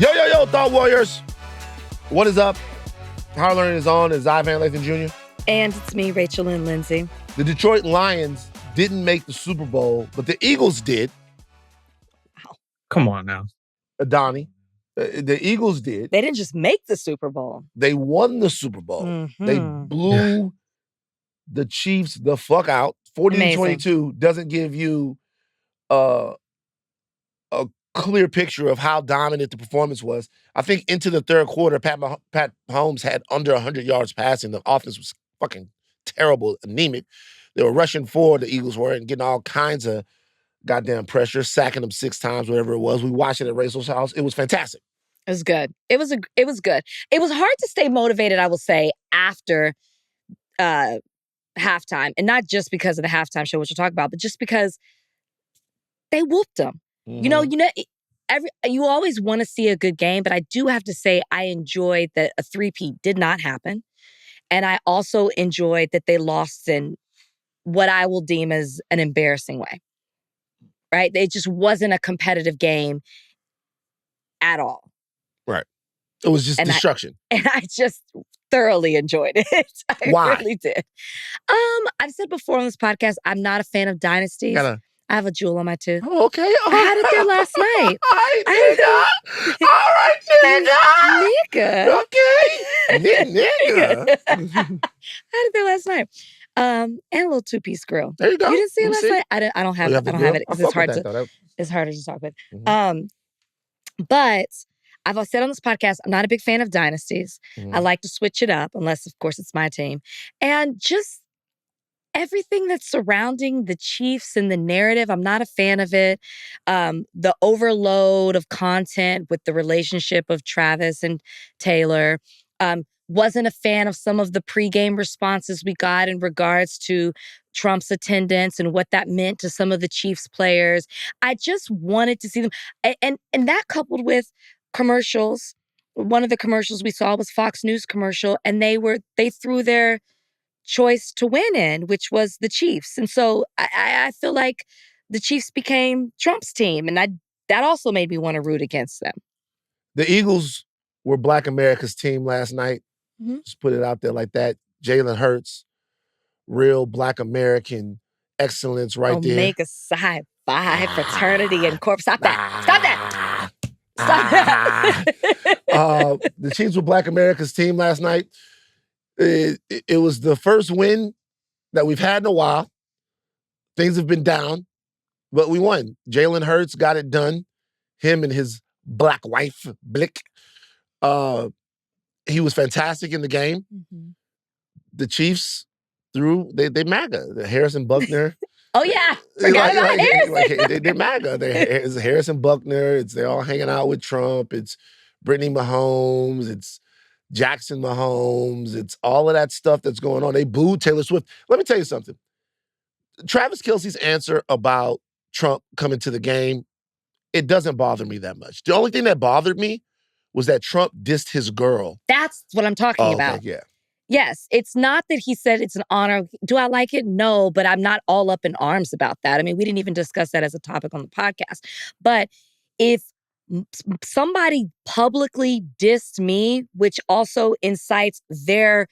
Yo, Thought Warriors. What is up? Hard Learning is on. It's Lathan Jr. And it's me, Rachel and Lindsay. The Detroit Lions didn't make the Super Bowl, but the Eagles did. Wow. Come on now. Donnie. The Eagles did. They didn't just make the Super Bowl. They won the Super Bowl. Mm-hmm. They blew the Chiefs the fuck out. 40-22 doesn't give you a clear picture of how dominant the performance was. I think into the third quarter, Pat Mahomes had under 100 yards passing. The offense was fucking terrible, anemic. They were rushing forward, the Eagles were, and getting all kinds of goddamn pressure, sacking them 6 times, whatever it was. We watched it at Rachel's house. It was fantastic. It was good. It was good. It was hard to stay motivated, I will say, after halftime. And not just because of the halftime show, which we'll talk about, but just because they whooped them. Mm-hmm. You always want to see a good game, but I do have to say I enjoyed that a three-peat did not happen. And I also enjoyed that they lost in what I will deem as an embarrassing way. Right? It just wasn't a competitive game at all. Right. It was just destruction. I just thoroughly enjoyed it. Why? Really did. I've said before on this podcast, I'm not a fan of dynasties. I have a jewel on my tooth. Oh, okay. I had it there last night. All right, nigga. Okay. Nigga. I had it there last night. And a little 2-piece grill. There you go. You didn't see it last night? I don't have it because it's hard it's harder to talk with. Mm-hmm. But I've said on this podcast, I'm not a big fan of dynasties. Mm-hmm. I like to switch it up, unless, of course, it's my team. And just everything that's surrounding the Chiefs and the narrative, I'm not a fan of it. The overload of content with the relationship of Travis and Taylor. Wasn't a fan of some of the pregame responses we got in regards to Trump's attendance and what that meant to some of the Chiefs players. I just wanted to see them. And that coupled with commercials. One of the commercials we saw was Fox News commercial, and they threw their choice to win in, which was the Chiefs. And so I feel like the Chiefs became Trump's team, and that also made me want to root against them. The Eagles were Black America's team last night. Mm-hmm. Just put it out there like that. Jalen Hurts, real Black American excellence right there. Omega Psi Phi fraternity and corp. Stop that. Stop that. The Chiefs were Black America's team last night. It was the first win that we've had in a while. Things have been down, but we won. Jalen Hurts got it done. Him and his black wife, Blick. He was fantastic in the game. Mm-hmm. The Chiefs threw, they MAGA. Harrison Buckner. Oh, yeah. Forgot about Harrison. They're MAGA. It's Harrison Buckner. They're all hanging out with Trump. It's Brittany Mahomes. It's Jackson Mahomes. It's all of that stuff that's going on. They booed Taylor Swift. Let me tell you something. Travis Kelce's answer about Trump coming to the game, it doesn't bother me that much. The only thing that bothered me was that Trump dissed his girl. That's what I'm talking about. Yeah. Yes, it's not that he said it's an honor. Do I like it? No, but I'm not all up in arms about that. I mean, we didn't even discuss that as a topic on the podcast. But if somebody publicly dissed me, which also incites their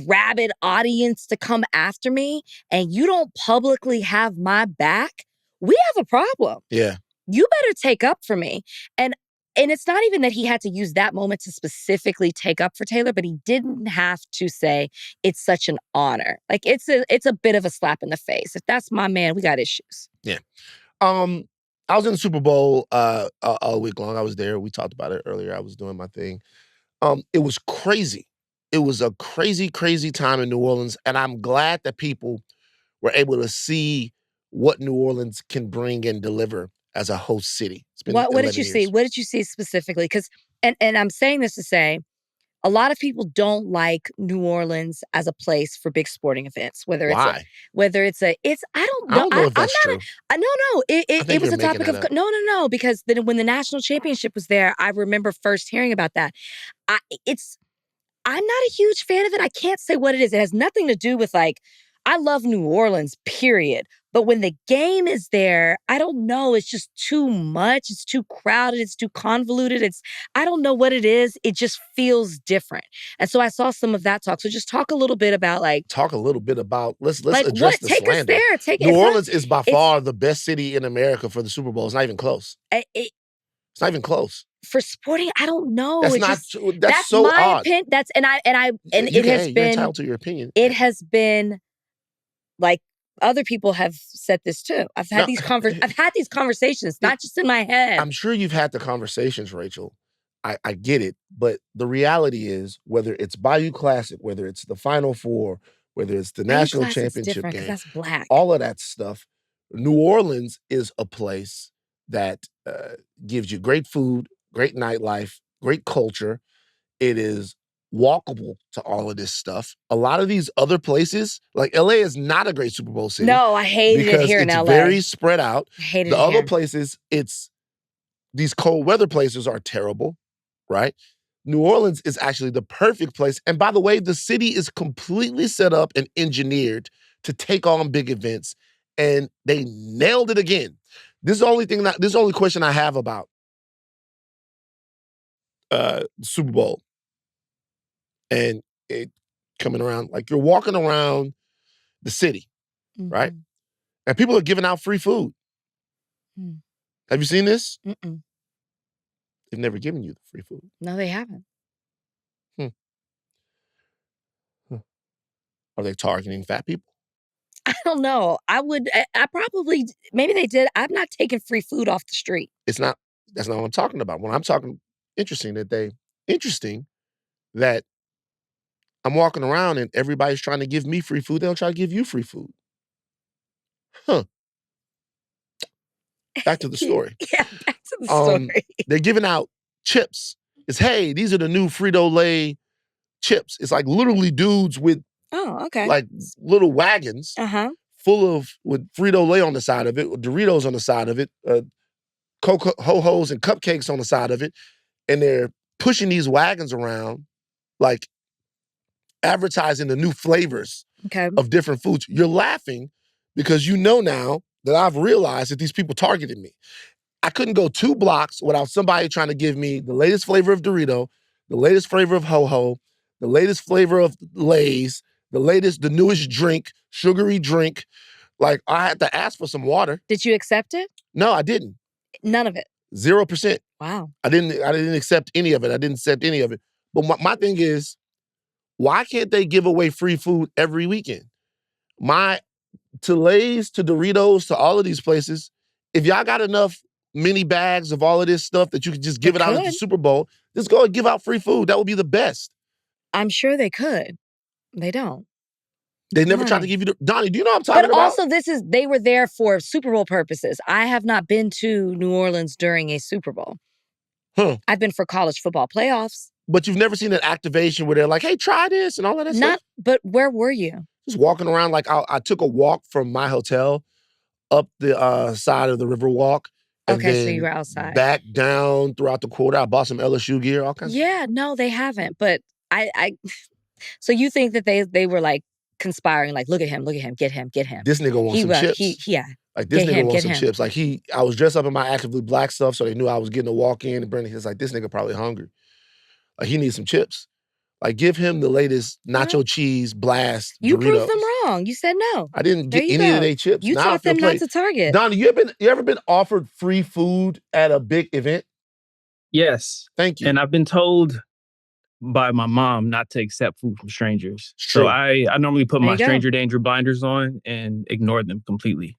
rabid audience to come after me, and you don't publicly have my back, we have a problem. Yeah. You better take up for me. And it's not even that he had to use that moment to specifically take up for Taylor, but he didn't have to say it's such an honor. Like it's a bit of a slap in the face. If that's my man, we got issues. Yeah. I was in the Super Bowl all week long. I was there. We talked about it earlier. I was doing my thing. It was crazy. It was a crazy, crazy time in New Orleans, and I'm glad that people were able to see what New Orleans can bring and deliver as a host city. It's been what did you years. see? What did you see specifically? Because, and I'm saying this to say, a lot of people don't like New Orleans as a place for big sporting events. I don't know. I don't know if that's true. It was a topic of no. Because then when the national championship was there, I remember first hearing about that. I'm not a huge fan of it. I can't say what it is. It has nothing to do with like I love New Orleans, period. But when the game is there, I don't know. It's just too much. It's too crowded. It's too convoluted. I don't know what it is. It just feels different. And so I saw some of that talk. So just talk a little bit about let's like, address the take slander. us there. New Orleans is by far the best city in America for the Super Bowl. It's not even close. It's not even close. For sporting, I don't know. That's so my odd. opinion. It has been. You're entitled to your opinion. It has been like other people have said this too. I've had these conversations, not just in my head. I'm sure you've had the conversations, Rachel. I get it, but the reality is, whether it's Bayou Classic, whether it's the Final Four, whether it's the national championship game, that's black. all of that stuff, New Orleans is a place that gives you great food, great nightlife, great culture. It is walkable to all of this stuff. A lot of these other places, like LA is not a great Super Bowl city. No, I hated it here in LA. Because it's very spread out. I hated the other places, these cold weather places are terrible, right? New Orleans is actually the perfect place. And by the way, the city is completely set up and engineered to take on big events. And they nailed it again. This is the only question I have about Super Bowl. And it coming around, like you're walking around the city, right? And people are giving out free food. Have you seen this? Mm-mm. They've never given you the free food. No, they haven't. Are they targeting fat people? I don't know. I probably, maybe they did. I'm not taking free food off the street. That's not what I'm talking about. When I'm talking, interesting that I'm walking around and everybody's trying to give me free food. They don't try to give you free food. Back to the story. Yeah, back to the story. They're giving out chips. It's, these are the new Frito-Lay chips. It's like literally dudes with like little wagons full with Frito-Lay on the side of it, with Doritos on the side of it, Cocoa Ho-Hos and cupcakes on the side of it. And they're pushing these wagons around like advertising the new flavors of different foods. You're laughing because you know now that I've realized that these people targeted me. I couldn't go 2 blocks without somebody trying to give me the latest flavor of Dorito, the latest flavor of Ho-Ho, the latest flavor of Lay's, the newest drink, sugary drink. Like, I had to ask for some water. Did you accept it? No, I didn't. None of it? 0%. Wow. I didn't accept any of it. But my thing is, why can't they give away free food every weekend? To Lay's, to Doritos, to all of these places, if y'all got enough mini bags of all of this stuff that you can just give it out at the Super Bowl, just go and give out free food. That would be the best. I'm sure they could. They don't. They never tried to give you Donnie, do you know what I'm talking about? But also, they were there for Super Bowl purposes. I have not been to New Orleans during a Super Bowl. I've been for college football playoffs. But you've never seen an activation where they're like, hey, try this and all of that stuff? But where were you? Just walking around. Like, I took a walk from my hotel up the side of the Riverwalk. And so you were outside. Back down throughout the quarter. I bought some LSU gear, all kinds of stuff. No, they haven't. But so you think that they were like conspiring, like, look at him, get him. This nigga wants some chips. Like, this nigga wants some chips. Like, I was dressed up in my Actively Black stuff, so they knew I was getting a walk in. And Brandon was like, this nigga probably hungry. Like, he needs some chips. Like, give him the latest nacho cheese blast You Doritos. proved them wrong. You said no. I didn't get any of their chips. You taught them not to target. Donnie, you ever been offered free food at a big event? Yes. Thank you. And I've been told by my mom not to accept food from strangers. So I normally put my stranger danger blinders on and ignore them completely.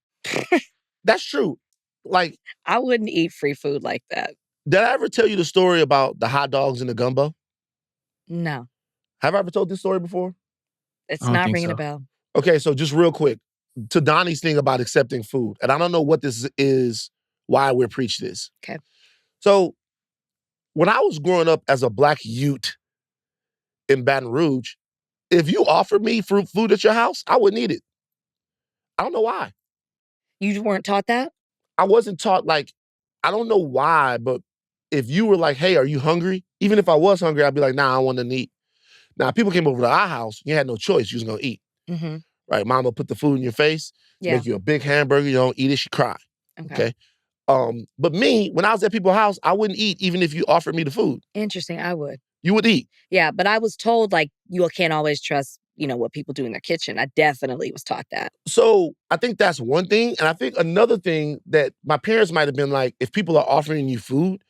That's true. Like, I wouldn't eat free food like that. Did I ever tell you the story about the hot dogs and the gumbo? No. Have I ever told this story before? It's not ringing a bell. Okay, so just real quick, to Donnie's thing about accepting food, and I don't know what this is, why we're preach this. Okay. So when I was growing up as a Black youth in Baton Rouge, if you offered me food at your house, I wouldn't eat it. I don't know why. You weren't taught that? I wasn't taught, like, I don't know why, but if you were like, hey, are you hungry? Even if I was hungry, I'd be like, nah, I want to eat. Now, if people came over to our house, you had no choice. You was going to eat. Mm-hmm. Right? Mama put the food in your face, make you a big hamburger, you don't eat it, she cry. Okay? But me, when I was at people's house, I wouldn't eat even if you offered me the food. Interesting, I would. You would eat? Yeah, but I was told, like, you can't always trust, what people do in their kitchen. I definitely was taught that. So I think that's one thing. And I think another thing that my parents might have been like, if people are offering you food,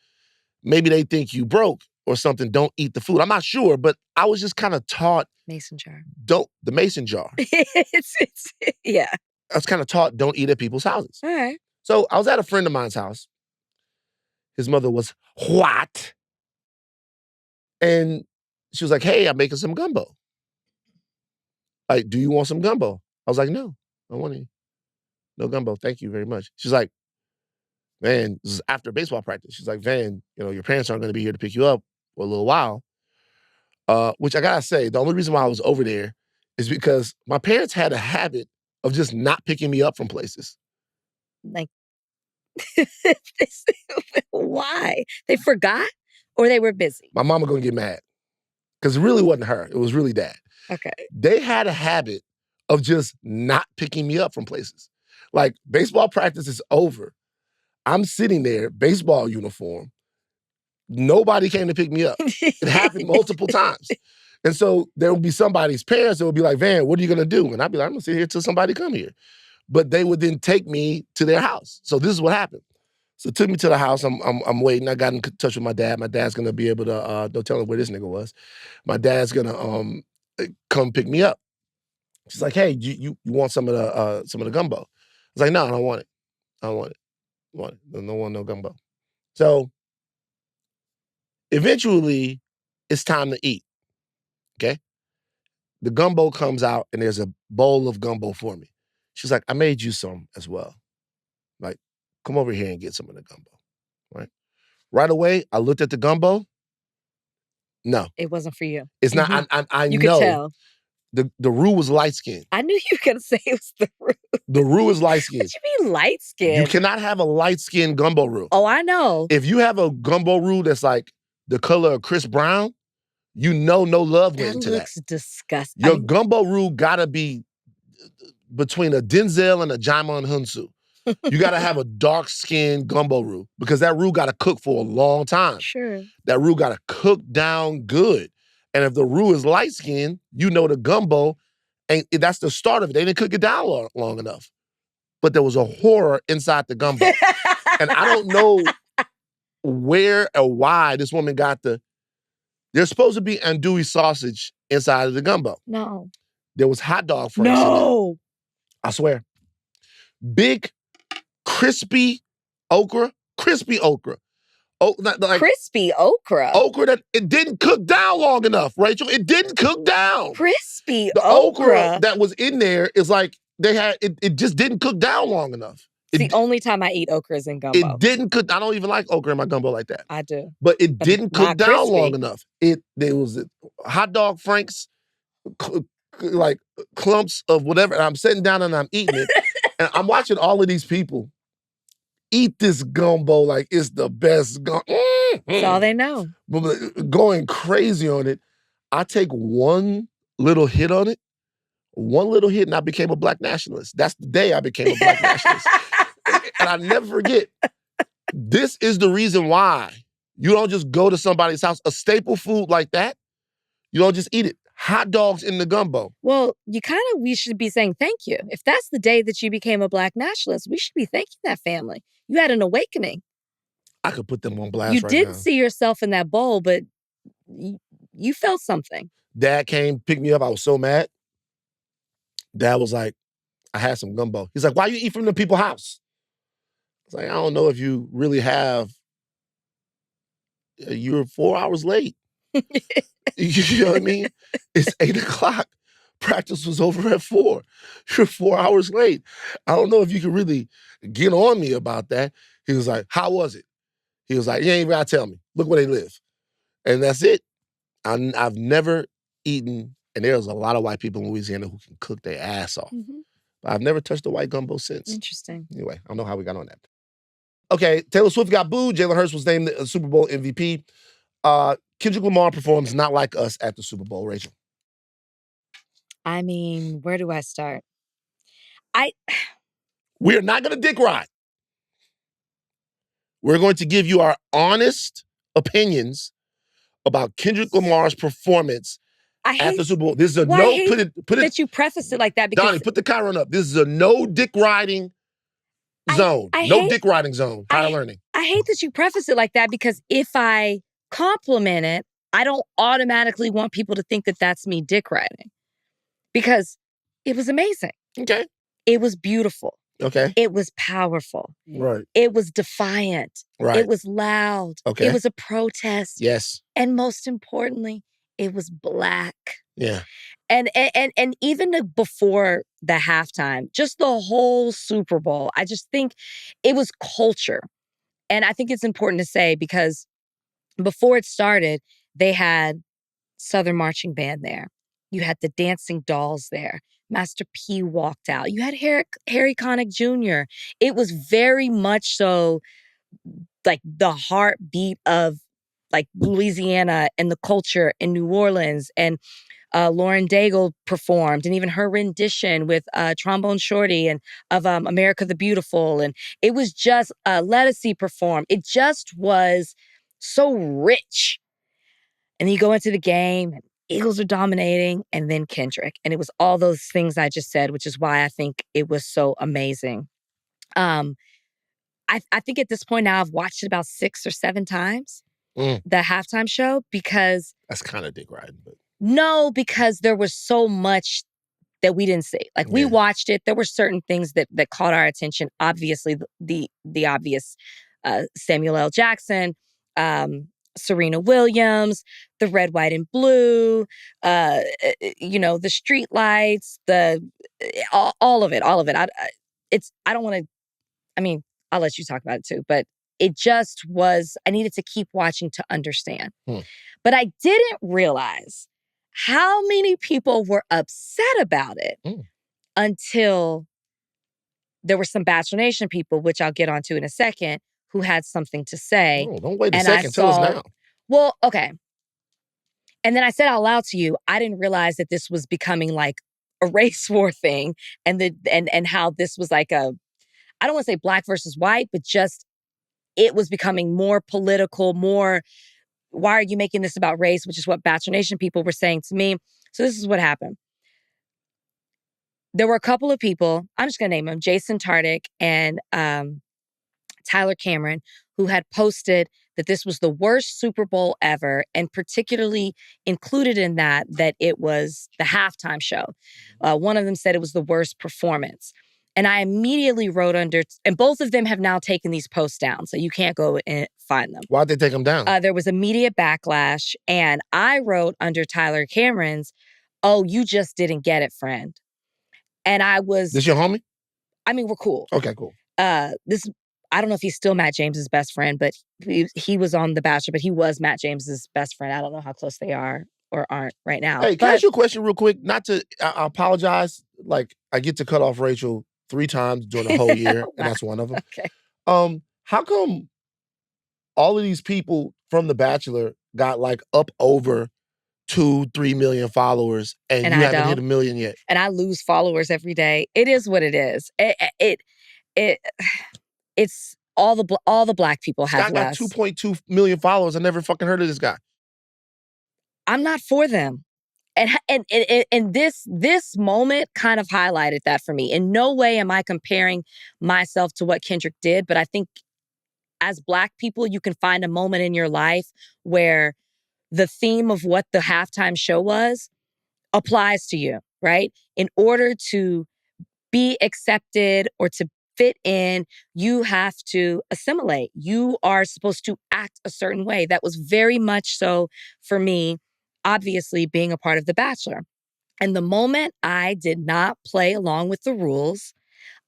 maybe they think you broke or something, don't eat the food. I'm not sure, but I was just kind of taught. Mason jar. The mason jar. Yeah. I was kind of taught don't eat at people's houses. All right. So I was at a friend of mine's house. His mother was what? And she was like, hey, I'm making some gumbo. Like, do you want some gumbo? I was like, no, I don't want any. No gumbo, thank you very much. She's like, man, this is after baseball practice. She's like, Van, your parents aren't going to be here to pick you up for a little while. Which I gotta say, the only reason why I was over there is because my parents had a habit of just not picking me up from places. Like, why? They forgot or they were busy? My mama gonna get mad because it really wasn't her. It was really dad. Okay. They had a habit of just not picking me up from places. Like, baseball practice is over. I'm sitting there, baseball uniform. Nobody came to pick me up. It happened multiple times. And so there would be somebody's parents that would be like, Van, what are you going to do? And I'd be like, I'm going to sit here till somebody come here. But they would then take me to their house. So this is what happened. So took me to the house. I'm waiting. I got in touch with my dad. My dad's going to be able to, don't tell him where this nigga was. My dad's going to come pick me up. She's like, hey, you want some of the gumbo? I was like, no, I don't want it. I don't want it. I don't want no gumbo. So eventually, it's time to eat, okay? The gumbo comes out, and there's a bowl of gumbo for me. She's like, I made you some as well. Like, come over here and get some of the gumbo, right? Right away, I looked at the gumbo. No. It wasn't for you. It's not, I you know. Could tell. The roux was light-skinned. I knew you were going to say it was the roux. The roux is light-skinned. What you mean light-skinned? You cannot have a light-skinned gumbo roux. Oh, I know. If you have a gumbo roux that's like the color of Chris Brown, no love went into that. That looks disgusting. Your gumbo roux gotta be between a Denzel and a Jaimon Hunsu. You gotta have a dark-skinned gumbo roux because that roux gotta cook for a long time. Sure. That roux gotta cook down good. And if the roux is light-skinned, the gumbo, that's the start of it. They didn't cook it down long enough. But there was a horror inside the gumbo. And I don't know where or why this woman got there's supposed to be andouille sausage inside of the gumbo. No. There was hot dog franks in there. I swear. Big, crispy okra. Oh, like crispy okra? Okra that it didn't cook down long enough, Rachel. It didn't cook down. Crispy the okra that was in there is like it just didn't cook down long enough. It's the only time I eat okra is in gumbo. It didn't cook. I don't even like okra in my gumbo like that. I do. But it didn't cook down crispy. long enough. There was hot dog franks, like clumps of whatever. And I'm sitting down and I'm eating it. And I'm watching all of these people eat this gumbo like it's the best gumbo. That's all they know. But going crazy on it. I take one little hit on it, and I became a black nationalist. That's the day I became a black nationalist. And I never forget, this is the reason why you don't just go to somebody's house. A staple food like that, you don't just eat it. Hot dogs in the gumbo. Well, we should be saying thank you. If that's the day that you became a black nationalist, we should be thanking that family. You had an awakening. I could put them on blast right now. You did see yourself in that bowl, but you felt something. Dad came, picked me up. I was so mad. Dad was like, I had some gumbo. He's like, why you eat from the people's house? I was like, I don't know if you really have. You're 4 hours late. You know what I mean? It's 8:00. Practice was over at 4. You're 4 hours late. I don't know if you can really get on me about that. He was like, how was it? He was like, you ain't gotta tell me. Look where they live. And that's it. I've never eaten, and there's a lot of white people in Louisiana who can cook their ass off. Mm-hmm. But I've never touched a white gumbo since. Interesting. Anyway, I don't know how we got on that. Okay, Taylor Swift got booed. Jalen Hurts was named the Super Bowl MVP. Kendrick Lamar performs Not Like Us at the Super Bowl, Rachel. I mean, where do I start? We're not going to dick ride. We're going to give you our honest opinions about Kendrick Lamar's performance at the Super Bowl. This is a put it that you preface it like that because Donnie, put the Chiron up. This is a no dick riding zone. Dick riding zone. Higher learning. I hate that you preface it like that because if I compliment it, I don't automatically want people to think that that's me dick riding. Because it was amazing. Okay. It was beautiful. Okay. It was powerful. Right. It was defiant. Right. It was loud. Okay. It was a protest. Yes. And most importantly, it was Black. Yeah. And even before the halftime, just the whole Super Bowl, I just think it was culture. And I think it's important to say because before it started, they had Southern Marching Band there. You had the Dancing Dolls there. Master P walked out. You had Harry Connick Jr. It was very much so like the heartbeat of like Louisiana and the culture in New Orleans. And Lauren Daigle performed, and even her rendition with Trombone Shorty and of America the Beautiful. And it was just Lettucey performed. It just was so rich. And then you go into the game, and Eagles are dominating, and then Kendrick. And it was all those things I just said, which is why I think it was so amazing. I think at this point now I've watched it about 6 or 7 times, the halftime show, because... That's kind of dick riding, but... No, because there was so much that we didn't see. Like, we watched it. There were certain things that caught our attention. Obviously, the obvious Samuel L. Jackson, Serena Williams, the red, white, and blue, the street lights, all of it. I don't want to, I'll let you talk about it too, but it just was, I needed to keep watching to understand. But I didn't realize how many people were upset about it until there were some Bachelor Nation people, which I'll get onto in a second, who had something to say. Oh, don't wait a second. Tell us now. Well, okay. And then I said out loud to you, I didn't realize that this was becoming like a race war thing, and how this was like I don't want to say Black versus white, but just it was becoming more political, more, why are you making this about race, which is what Bachelor Nation people were saying to me. So this is what happened. There were a couple of people, I'm just going to name them, Jason Tardik and Tyler Cameron, who had posted that this was the worst Super Bowl ever, and particularly included in that it was the halftime show. One of them said it was the worst performance. And I immediately wrote under, and both of them have now taken these posts down, so you can't go and find them. Why'd they take them down? There was immediate backlash, and I wrote under Tyler Cameron's, "Oh, you just didn't get it, friend." And I was... This your homie? We're cool. Okay, cool. I don't know if he's still Matt James's best friend, but he was on The Bachelor, but he was Matt James's best friend. I don't know how close they are or aren't right now. Hey, can I ask you a question real quick? I apologize. Like, I get to cut off Rachel 3 times during the whole year, and that's one of them. Okay. How come all of these people from The Bachelor got like up over 2-3 million followers, and you haven't hit 1 million yet? And I lose followers every day. It is what it is. It's all the Black people have less. Got 2.2 million followers. I never fucking heard of this guy. I'm not for them. And this moment kind of highlighted that for me. In no way am I comparing myself to what Kendrick did, but I think as Black people, you can find a moment in your life where the theme of what the halftime show was applies to you, right? In order to be accepted or to fit in, you have to assimilate. You are supposed to act a certain way. That was very much so for me, obviously being a part of The Bachelor. And the moment I did not play along with the rules,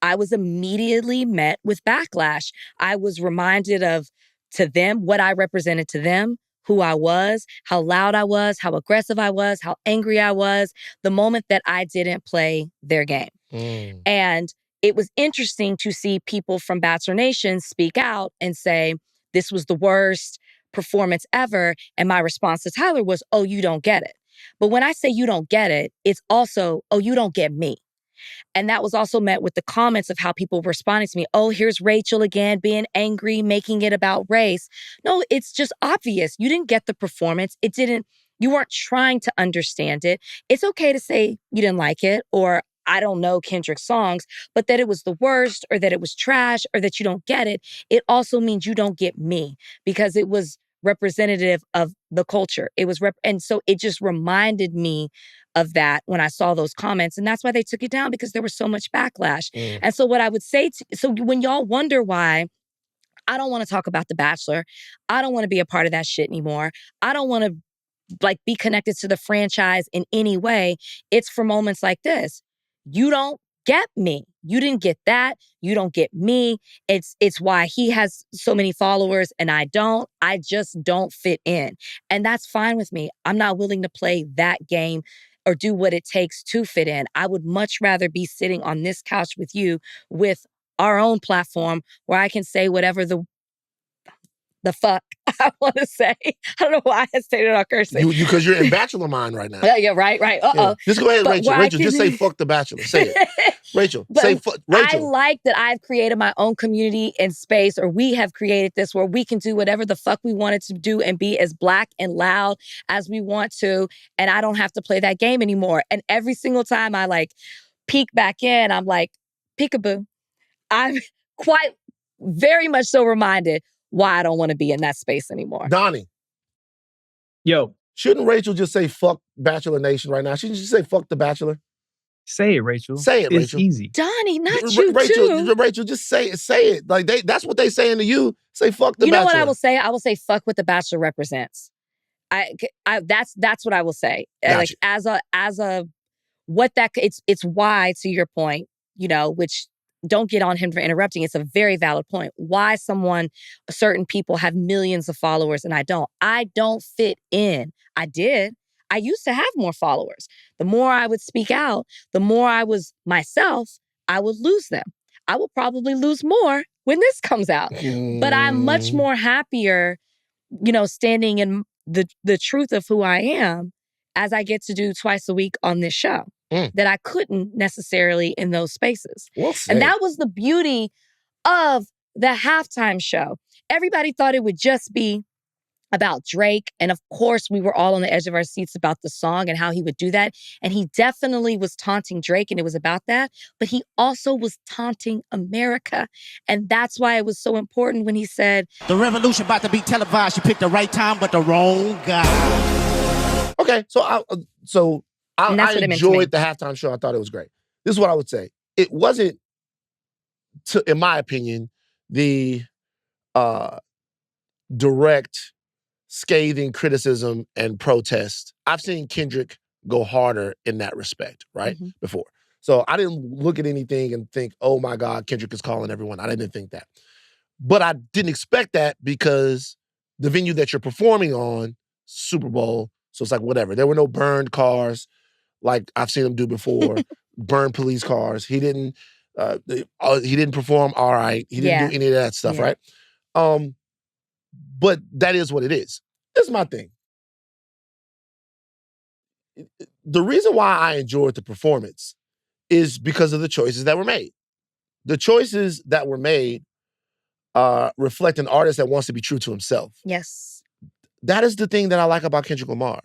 I was immediately met with backlash. I was reminded of, to them, what I represented to them, who I was, how loud I was, how aggressive I was, how angry I was, the moment that I didn't play their game. And it was interesting to see people from Bachelor Nation speak out and say, this was the worst performance ever. And my response to Tyler was, oh, you don't get it. But when I say you don't get it, it's also, oh, you don't get me. And that was also met with the comments of how people were responding to me. Oh, here's Rachel again, being angry, making it about race. No, it's just obvious. You didn't get the performance. You weren't trying to understand it. It's okay to say you didn't like it, or I don't know Kendrick's songs, but that it was the worst, or that it was trash, or that you don't get it. It also means you don't get me, because it was representative of the culture. And so it just reminded me of that when I saw those comments. And that's why they took it down, because there was so much backlash. And so what I would say, so when y'all wonder why I don't want to talk about The Bachelor, I don't want to be a part of that shit anymore. I don't want to be connected to the franchise in any way. It's for moments like this. You don't get me. You didn't get that. You don't get me. It's why he has so many followers and I don't. I just don't fit in. And that's fine with me. I'm not willing to play that game or do what it takes to fit in. I would much rather be sitting on this couch with you with our own platform where I can say whatever the fuck I want to say. I don't know why I stated on cursing. Because you're in Bachelor mind right now. Yeah, right. Uh-oh. Yeah. Just go ahead, Rachel. Rachel, just say fuck The Bachelor. Say it. Rachel, say fuck. Rachel. I like that I've created my own community and space, or we have created this where we can do whatever the fuck we wanted to do and be as black and loud as we want to. And I don't have to play that game anymore. And every single time I peek back in, I'm like, peekaboo. I'm quite very much so reminded why I don't want to be in that space anymore. Donnie. Yo. Shouldn't Rachel just say fuck Bachelor Nation right now? Shouldn't she say fuck The Bachelor? Say it, Rachel. Say it, Rachel. Rachel. It's easy. Donnie, not you Rachel, too. Rachel, just say it. Say it. That's what they saying to you. Say fuck The Bachelor. You know what I will say? I will say fuck what The Bachelor represents. That's what I will say. Gotcha. It's why, to your point, which don't get on him for interrupting. It's a very valid point. Why certain people have millions of followers and I don't. I don't fit in. I did. I used to have more followers. The more I would speak out, the more I was myself, I would lose them. I will probably lose more when this comes out. But I'm much more happier, standing in the truth of who I am as I get to do twice a week on this show. That I couldn't necessarily in those spaces. And that was the beauty of the halftime show. Everybody thought it would just be about Drake. And of course, we were all on the edge of our seats about the song and how he would do that. And he definitely was taunting Drake and it was about that. But he also was taunting America. And that's why it was so important when he said, "The revolution about to be televised. You picked the right time, but the wrong guy." Okay, I enjoyed the halftime show. I thought it was great. This is what I would say. It wasn't, in my opinion, the direct, scathing criticism and protest. I've seen Kendrick go harder in that respect, right? Mm-hmm. Before. So I didn't look at anything and think, oh my God, Kendrick is calling everyone. I didn't think that. But I didn't expect that because the venue that you're performing on, Super Bowl, so it's like whatever. There were no burned cars like I've seen him do before, burn police cars. He didn't perform all right. He didn't do any of that stuff, right? But that is what it is. This is my thing. The reason why I enjoyed the performance is because of the choices that were made. The choices that were made reflect an artist that wants to be true to himself. Yes. That is the thing that I like about Kendrick Lamar.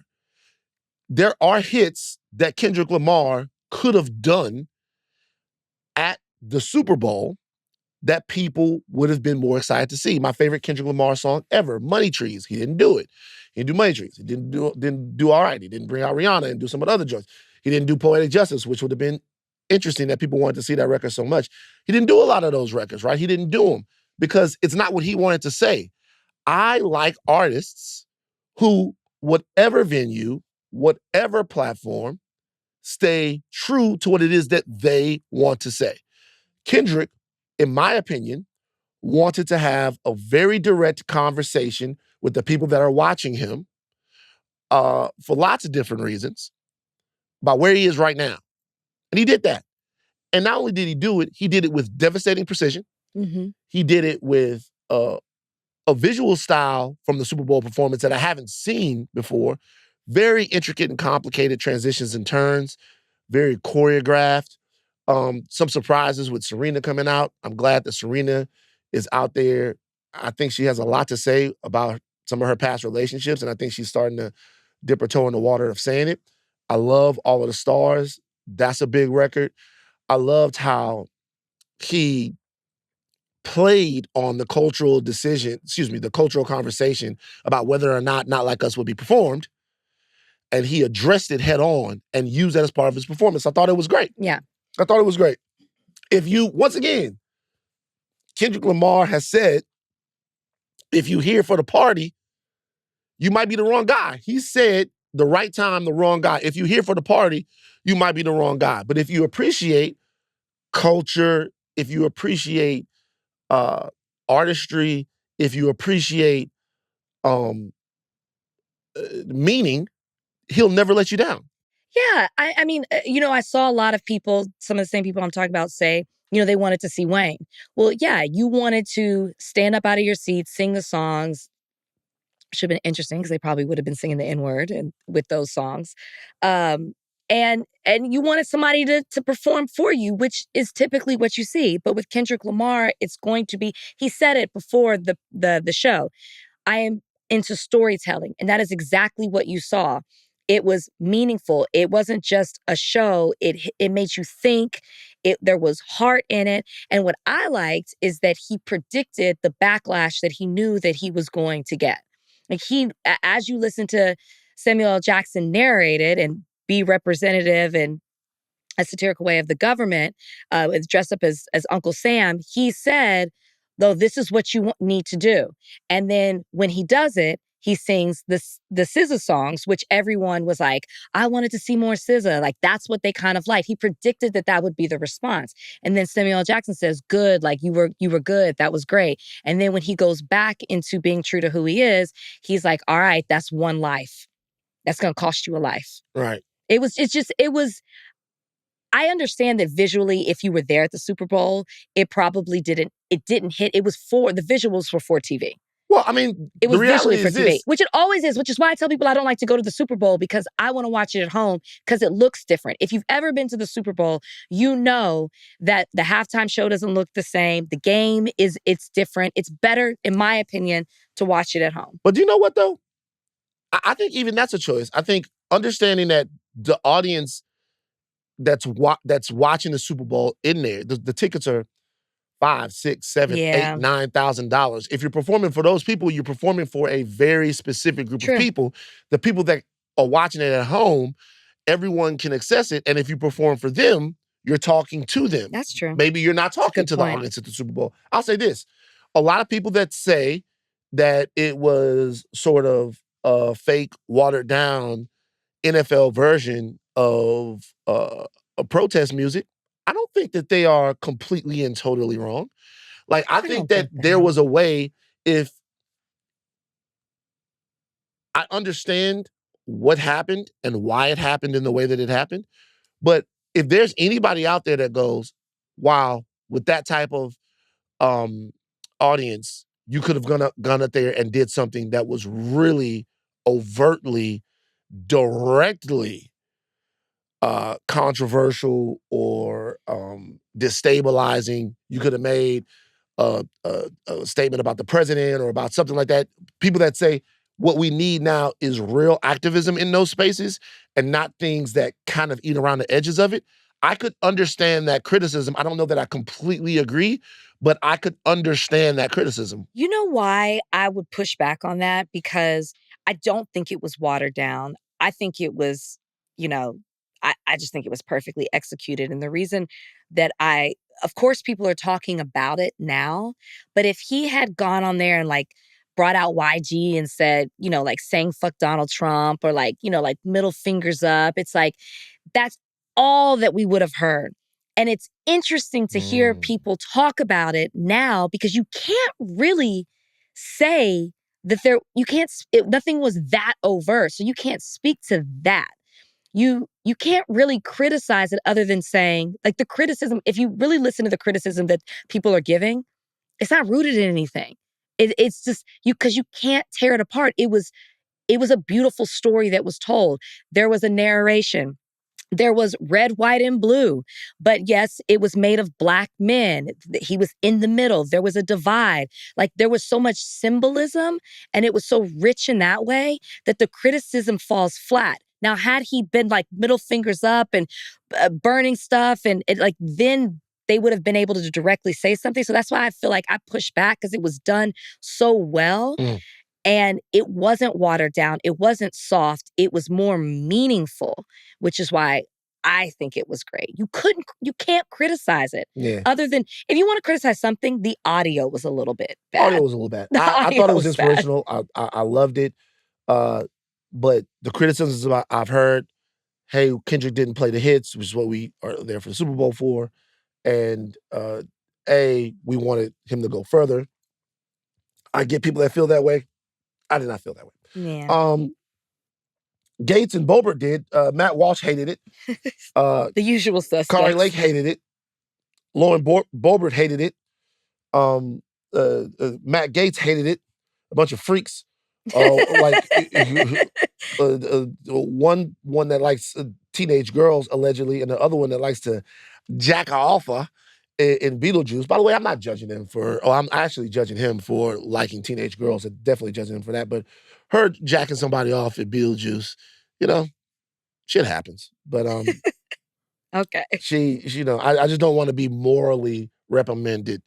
There are hits that Kendrick Lamar could have done at the Super Bowl that people would have been more excited to see. My favorite Kendrick Lamar song ever, Money Trees. He didn't do it. He didn't do Money Trees. He didn't do all right. He didn't bring out Rihanna and do some of the other joints. He didn't do Poetic Justice, which would have been interesting that people wanted to see that record so much. He didn't do a lot of those records, right? He didn't do them because it's not what he wanted to say. I like artists who, whatever venue, whatever platform, stay true to what it is that they want to say. Kendrick, in my opinion, wanted to have a very direct conversation with the people that are watching him for lots of different reasons about where he is right now. And he did that. And not only did he do it, he did it with devastating precision. Mm-hmm. He did it with a visual style from the Super Bowl performance that I haven't seen before. Very intricate and complicated transitions and turns, very choreographed. Some surprises with Serena coming out. I'm glad that Serena is out there. I think she has a lot to say about some of her past relationships, and I think she's starting to dip her toe in the water of saying it. I love All of the Stars. That's a big record. I loved how he played on the cultural the cultural conversation about whether or not Not Like Us would be performed. And he addressed it head on and used that as part of his performance. I thought it was great. Yeah. I thought it was great. Once again, Kendrick Lamar has said, if you here for the party, you might be the wrong guy. He said, the right time, the wrong guy. If you're here for the party, you might be the wrong guy. But if you appreciate culture, if you appreciate artistry, if you appreciate meaning, he'll never let you down. Yeah, I mean, I saw a lot of people, some of the same people I'm talking about, say, they wanted to see Wayne. Well, yeah, you wanted to stand up out of your seat, sing the songs. Should have been interesting because they probably would have been singing the N-word and with those songs. And you wanted somebody to perform for you, which is typically what you see. But with Kendrick Lamar, it's going to be, he said it before the show, I am into storytelling. And that is exactly what you saw. It was meaningful. It wasn't just a show. It made you think. There was heart in it. And what I liked is that he predicted the backlash that he knew that he was going to get. Like as you listen to Samuel L. Jackson narrate it and be representative and a satirical way of the government, dressed up as Uncle Sam, he said, though, this is what you need to do. And then when he does it, he sings the SZA songs, which everyone was like, I wanted to see more SZA. Like, that's what they kind of like. He predicted that would be the response. And then Samuel L. Jackson says, good, like you were good. That was great. And then when he goes back into being true to who he is, he's like, all right, that's one life. That's going to cost you a life. Right. It was, I understand that visually, if you were there at the Super Bowl, it didn't hit. The visuals were for TV. Well, I mean, it was visually for TV, this. which it always is, which is why I tell people I don't like to go to the Super Bowl because I want to watch it at home because it looks different. If you've ever been to the Super Bowl, you know that the halftime show doesn't look the same. The game it's different. It's better, in my opinion, to watch it at home. But do you know what, though? I think even that's a choice. I think understanding that the audience that's watching the Super Bowl in there, the tickets are $5,000, $6,000, $7,000, $8,000, $9,000. If you're performing for those people, you're performing for a very specific group of people. The people that are watching it at home, everyone can access it. And if you perform for them, you're talking to them. That's true. Maybe you're not talking to the audience at the Super Bowl. I'll say this. A lot of people that say that it was sort of a fake, watered down NFL version of a protest music, I don't think that they are completely and totally wrong. Like, I think that there was a way, if I understand what happened and why it happened in the way that it happened, but if there's anybody out there that goes, wow, with that type of audience, you could have gone up there and did something that was really overtly, directly controversial or destabilizing. You could have made a statement about the president or about something like that. People that say what we need now is real activism in those spaces and not things that kind of eat around the edges of it. I could understand that criticism. I don't know that I completely agree, but I could understand that criticism. You know why I would push back on that? Because I don't think it was watered down. I think it was, I just think it was perfectly executed. And the reason that of course, people are talking about it now, but if he had gone on there and brought out YG and said, saying fuck Donald Trump or middle fingers up, it's like, that's all that we would have heard. And it's interesting to hear people talk about it now because you can't really say that nothing was that overt. So you can't speak to that. You can't really criticize it other than saying, the criticism, if you really listen to the criticism that people are giving, it's not rooted in anything. It's just because you can't tear it apart. It was a beautiful story that was told. There was a narration. There was red, white, and blue. But yes, it was made of black men. He was in the middle. There was a divide. Like, there was so much symbolism, and it was so rich in that way that the criticism falls flat. Now, had he been like middle fingers up and burning stuff, and then they would have been able to directly say something. So that's why I feel like I pushed back, because it was done so well. And it wasn't watered down. It wasn't soft. It was more meaningful, which is why I think it was great. You can't criticize it. Yeah. Other than, if you want to criticize something, the audio was a little bit bad. Audio was a little bad. I thought it was inspirational. I loved it. But the criticisms I've heard, hey, Kendrick didn't play the hits, which is what we are there for the Super Bowl for. And we wanted him to go further. I get people that feel that way. I did not feel that way. Yeah. Gates and Bobert did. Matt Walsh hated it. The usual suspects. Kari Lake hated it. Lauren Bobert hated it. Matt Gates hated it. A bunch of freaks. One that likes teenage girls, allegedly, and the other one that likes to jack alpha in Beetlejuice. By the way, I'm not judging him I'm actually judging him for liking teenage girls. I'm definitely judging him for that. But her jacking somebody off at Beetlejuice, shit happens. But okay. She I just don't want to be morally reprimanded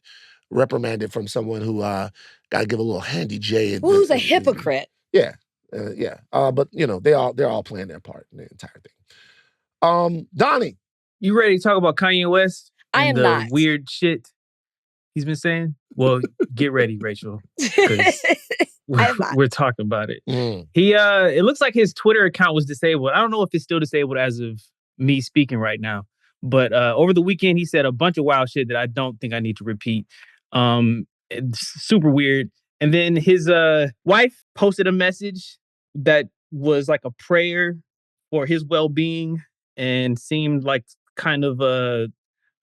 from someone who got to give a little handy J. Who's a hypocrite? Yeah. But they're all playing their part in the entire thing. Donnie. You ready to talk about Kanye West? I am the not. Weird shit he's been saying? Well, get ready, Rachel. We're talking about it. He it looks like his Twitter account was disabled. I don't know if it's still disabled as of me speaking right now. But over the weekend, he said a bunch of wild shit that I don't think I need to repeat. It's super weird. And then his wife posted a message that was like a prayer for his well-being and seemed like kind of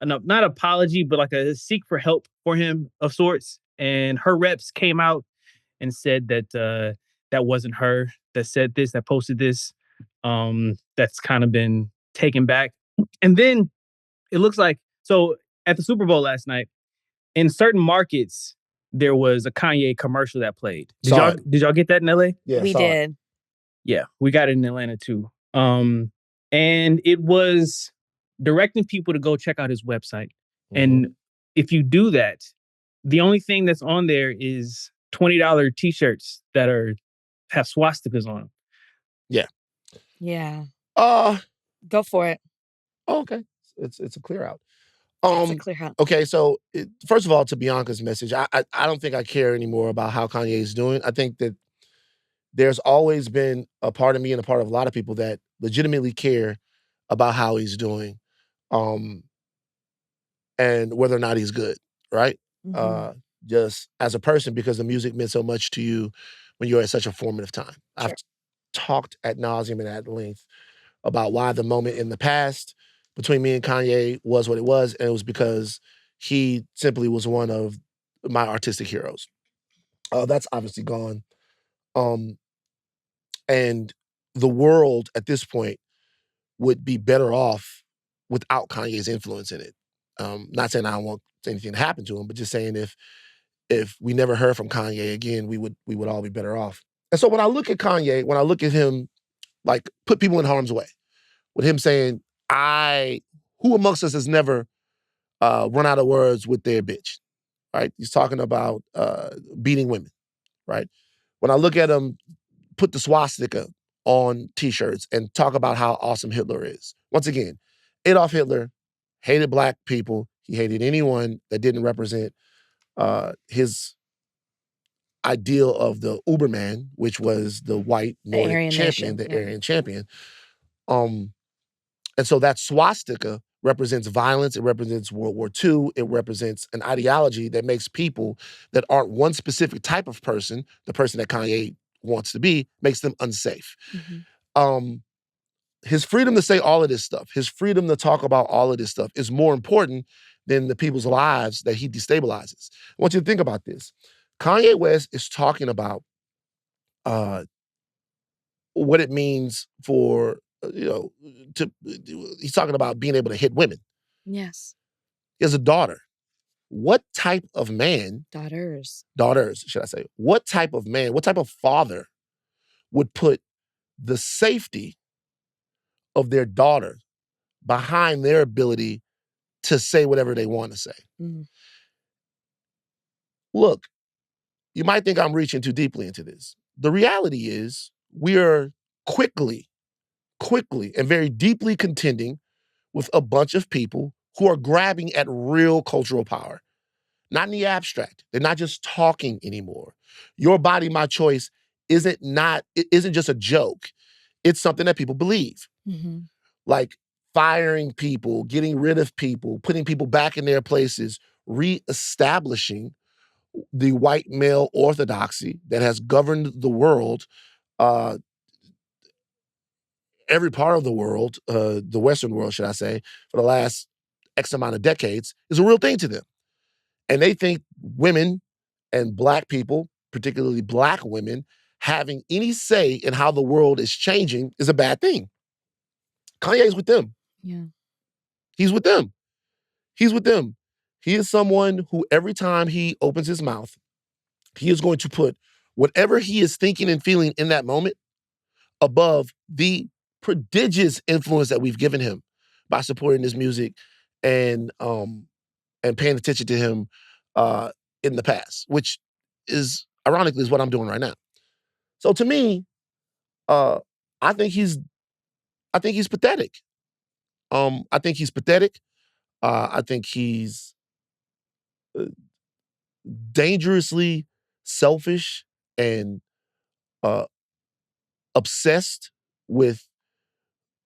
not apology, but like a seek for help for him of sorts. And her reps came out and said that that wasn't her that said this, that posted this. That's kind of been taken back. And then it looks like, so at the Super Bowl last night, in certain markets, there was a Kanye commercial that played. Did y'all get that in LA? Yeah, we did. Yeah, we got it in Atlanta too. And it was directing people to go check out his website. And if you do that, the only thing that's on there is $20 t-shirts that have swastikas on them. Yeah. Yeah. Go for it. Oh, okay. It's a clear out. It's a clear out. Okay, so first of all, to Bianca's message, I don't think I care anymore about how Kanye is doing. I think that there's always been a part of me and a part of a lot of people that legitimately care about how he's doing, and whether or not he's good, right? Just as a person, because the music meant so much to you when you're at such a formative time. Sure. I've talked ad nauseum and at length about why the moment in the past between me and Kanye was what it was, and it was because he simply was one of my artistic heroes. That's obviously gone. And the world at this point would be better off without Kanye's influence in it. Not saying I don't want anything to happen to him, but just saying if we never heard from Kanye again, we would all be better off. And so when I look at Kanye, when I look at him, like, put people in harm's way, with him saying, who amongst us has never run out of words with their bitch, right? He's talking about beating women, right? When I look at him, put the swastika on t-shirts and talk about how awesome Hitler is. Once again, Adolf Hitler hated black people. He hated anyone that didn't represent his ideal of the Uberman, which was the white Nordic champion, the Aryan champion. And so that swastika represents violence. It represents World War II. It represents an ideology that makes people that aren't one specific type of person, the person that Kanye wants to be, makes them unsafe. His freedom to say all of this stuff, his freedom to talk about all of this stuff is more important than the people's lives that he destabilizes. I want you to think about this. Kanye West is talking about what it means for he's talking about being able to hit women. Yes. He has a daughter. What type of man? Daughters, should I say? What type of man, what type of father would put the safety of their daughter behind their ability to say whatever they want to say? Mm-hmm. Look, you might think I'm reaching too deeply into this. The reality is we are quickly and very deeply contending with a bunch of people who are grabbing at real cultural power. Not in the abstract. They're not just talking anymore. Your body, my choice isn't just a joke. It's something that people believe. Mm-hmm. Like firing people, getting rid of people, putting people back in their places, reestablishing the white male orthodoxy that has governed the world, every part of the world, the Western world, should I say, for the last X amount of decades, is a real thing to them. And they think women and Black people, particularly Black women, having any say in how the world is changing is a bad thing. Kanye's with them. Yeah. He's with them. He's with them. He is someone who every time he opens his mouth, he is going to put whatever he is thinking and feeling in that moment above the prodigious influence that we've given him by supporting his music and paying attention to him in the past, which is ironically is what I'm doing right now. So to me, I think he's pathetic. I think he's pathetic. I think he's dangerously selfish and obsessed with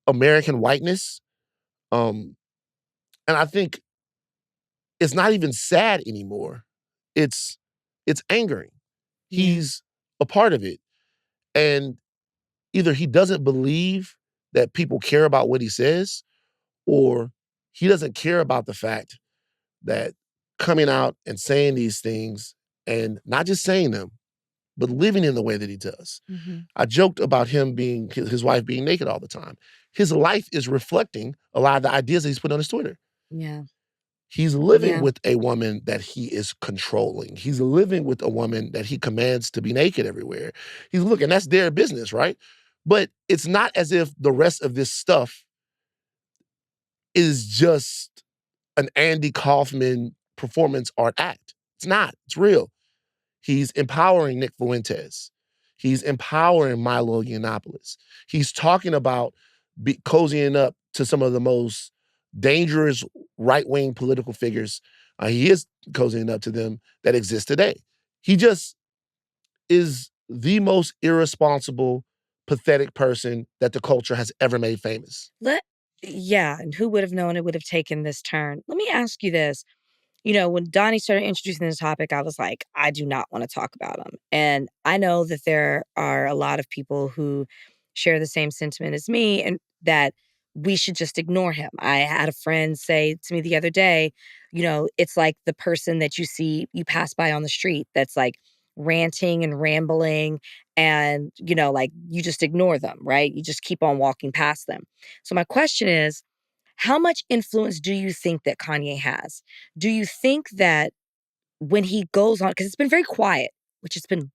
American whiteness. And I think it's not even sad anymore. It's angering. He's a part of it. And either he doesn't believe that people care about what he says, or he doesn't care about the fact that coming out and saying these things, and not just saying them, but living in the way that he does. Mm-hmm. I joked about him his wife being naked all the time. His life is reflecting a lot of the ideas that he's put on his Twitter. Yeah. He's living with a woman that he is controlling. He's living with a woman that he commands to be naked everywhere. And that's their business, right? But it's not as if the rest of this stuff is just an Andy Kaufman performance art act. It's not. It's real. He's empowering Nick Fuentes. He's empowering Milo Yiannopoulos. He's talking about cozying up to some of the most dangerous right-wing political figures. He is cozying up to them that exist today. He just is the most irresponsible, pathetic person that the culture has ever made famous. And who would have known it would have taken this turn? Let me ask you this. When Donnie started introducing this topic, I was like, I do not want to talk about him. And I know that there are a lot of people who share the same sentiment as me and that we should just ignore him. I had a friend say to me the other day, it's like the person that you pass by on the street that's like ranting and rambling and, like you just ignore them, right? You just keep on walking past them. So my question is, how much influence do you think that Kanye has? Do you think that when he goes on, because it's been very quiet, which has been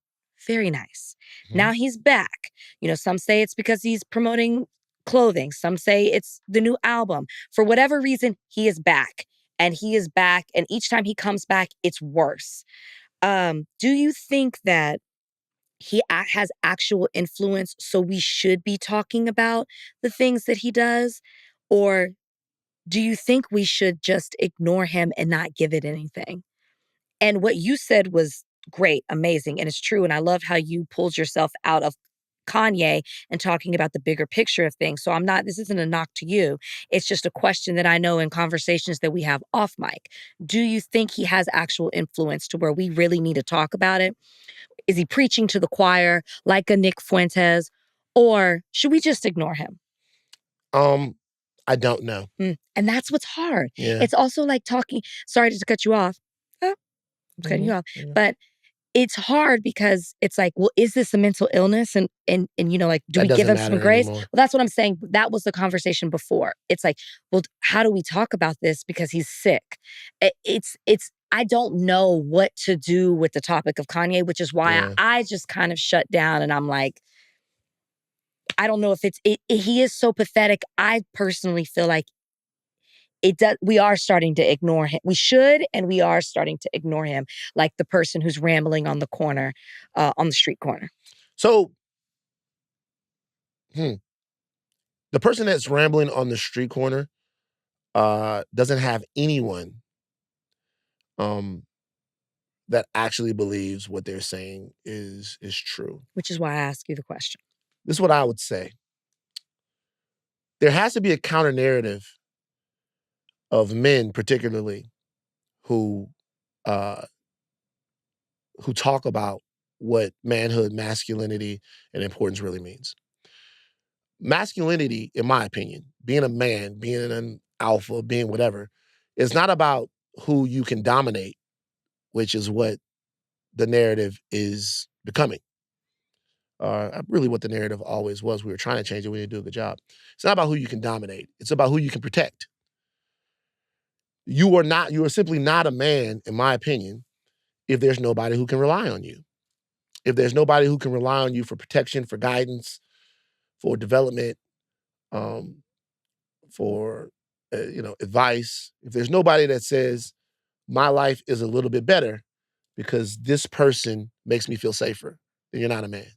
very nice. Mm-hmm. Now he's back. Some say it's because he's promoting clothing. Some say it's the new album. For whatever reason, he is back. And he is back. And each time he comes back, it's worse. Do you think that he has actual influence, so we should be talking about the things that he does? Or do you think we should just ignore him and not give it anything? And what you said was great, amazing, and it's true. And I love how you pulled yourself out of Kanye and talking about the bigger picture of things. So this isn't a knock to you. It's just a question that I know in conversations that we have off mic. Do you think he has actual influence to where we really need to talk about it? Is he preaching to the choir like a Nick Fuentes? Or should we just ignore him? I don't know. And that's what's hard. Yeah. It's also like talking, sorry to cut you off. I'm cutting you off. Yeah. But it's hard because it's like, well, is this a mental illness? And you know, like, do we give him some grace? Anymore. Well, that's what I'm saying. That was the conversation before. It's like, well, how do we talk about this because he's sick? It's I don't know what to do with the topic of Kanye, which is why I just kind of shut down and I'm like, I don't know if he is so pathetic. I personally feel like we are starting to ignore him. We should, and we are starting to ignore him, like the person who's rambling on the corner, on the street corner. So, the person that's rambling on the street corner doesn't have anyone that actually believes what they're saying is true. Which is why I ask you the question. This is what I would say. There has to be a counter narrative of men, particularly, who talk about what manhood, masculinity, and importance really means. Masculinity, in my opinion, being a man, being an alpha, being whatever, is not about who you can dominate, which is what the narrative is becoming. Really what the narrative always was. We were trying to change it. We didn't do a good job. It's not about who you can dominate. It's about who you can protect. You are simply not a man, in my opinion, if there's nobody who can rely on you. If there's nobody who can rely on you for protection, for guidance, for development, for advice. If there's nobody that says, my life is a little bit better because this person makes me feel safer, then you're not a man.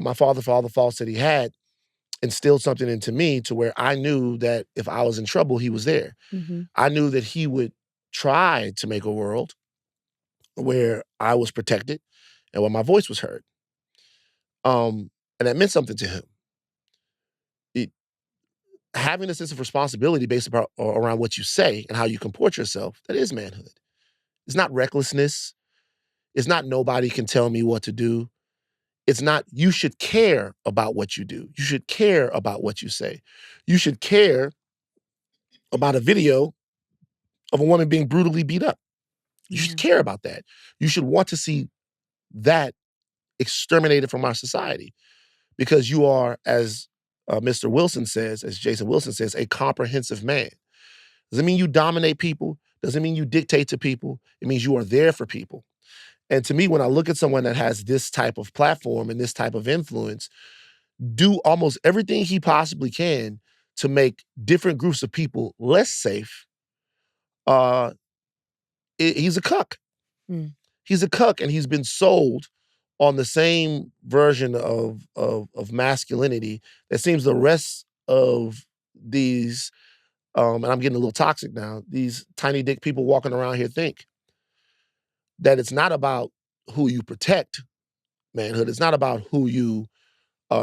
My father, for all the faults that he had, instilled something into me to where I knew that if I was in trouble, he was there. Mm-hmm. I knew that he would try to make a world where I was protected and where my voice was heard. And that meant something to him. Having a sense of responsibility based around what you say and how you comport yourself, that is manhood. It's not recklessness. It's not nobody can tell me what to do. It's not you should care about what you do. You should care about what you say. You should care about a video of a woman being brutally beat up. You should care about that. You should want to see that exterminated from our society because you are, as Mr. Wilson says, as Jason Wilson says, a comprehensive man. Doesn't mean you dominate people. Doesn't mean you dictate to people. It means you are there for people. And to me, when I look at someone that has this type of platform and this type of influence, do almost everything he possibly can to make different groups of people less safe, he's a cuck. He's a cuck, and he's been sold on the same version of masculinity that seems the rest of these, and I'm getting a little toxic now, these tiny dick people walking around here think. That it's not about who you protect, manhood. It's not about who you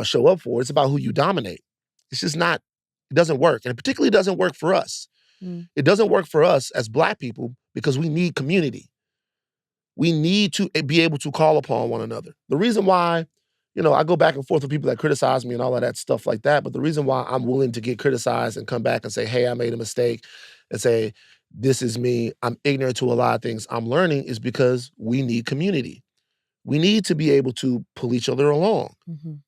show up for. It's about who you dominate. It's just not, it doesn't work. And it particularly doesn't work for us. It doesn't work for us as Black people because we need community. We need to be able to call upon one another. The reason why, I go back and forth with people that criticize me and all of that stuff like that, but the reason why I'm willing to get criticized and come back and say, hey, I made a mistake, and say, this is me, I'm ignorant to a lot of things I'm learning, is because we need community. We need to be able to pull each other along.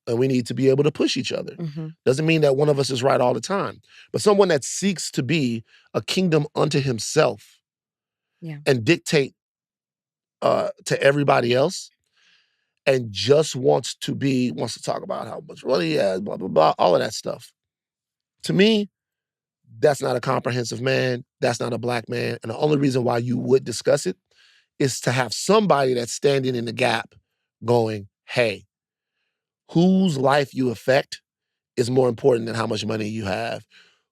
And we need to be able to push each other. Doesn't mean that one of us is right all the time. But someone that seeks to be a kingdom unto himself and dictate to everybody else and just wants to talk about how much money he has, blah, blah, blah, all of that stuff. To me, that's not a comprehensive man. That's not a Black man. And the only reason why you would discuss it is to have somebody that's standing in the gap going, hey, whose life you affect is more important than how much money you have.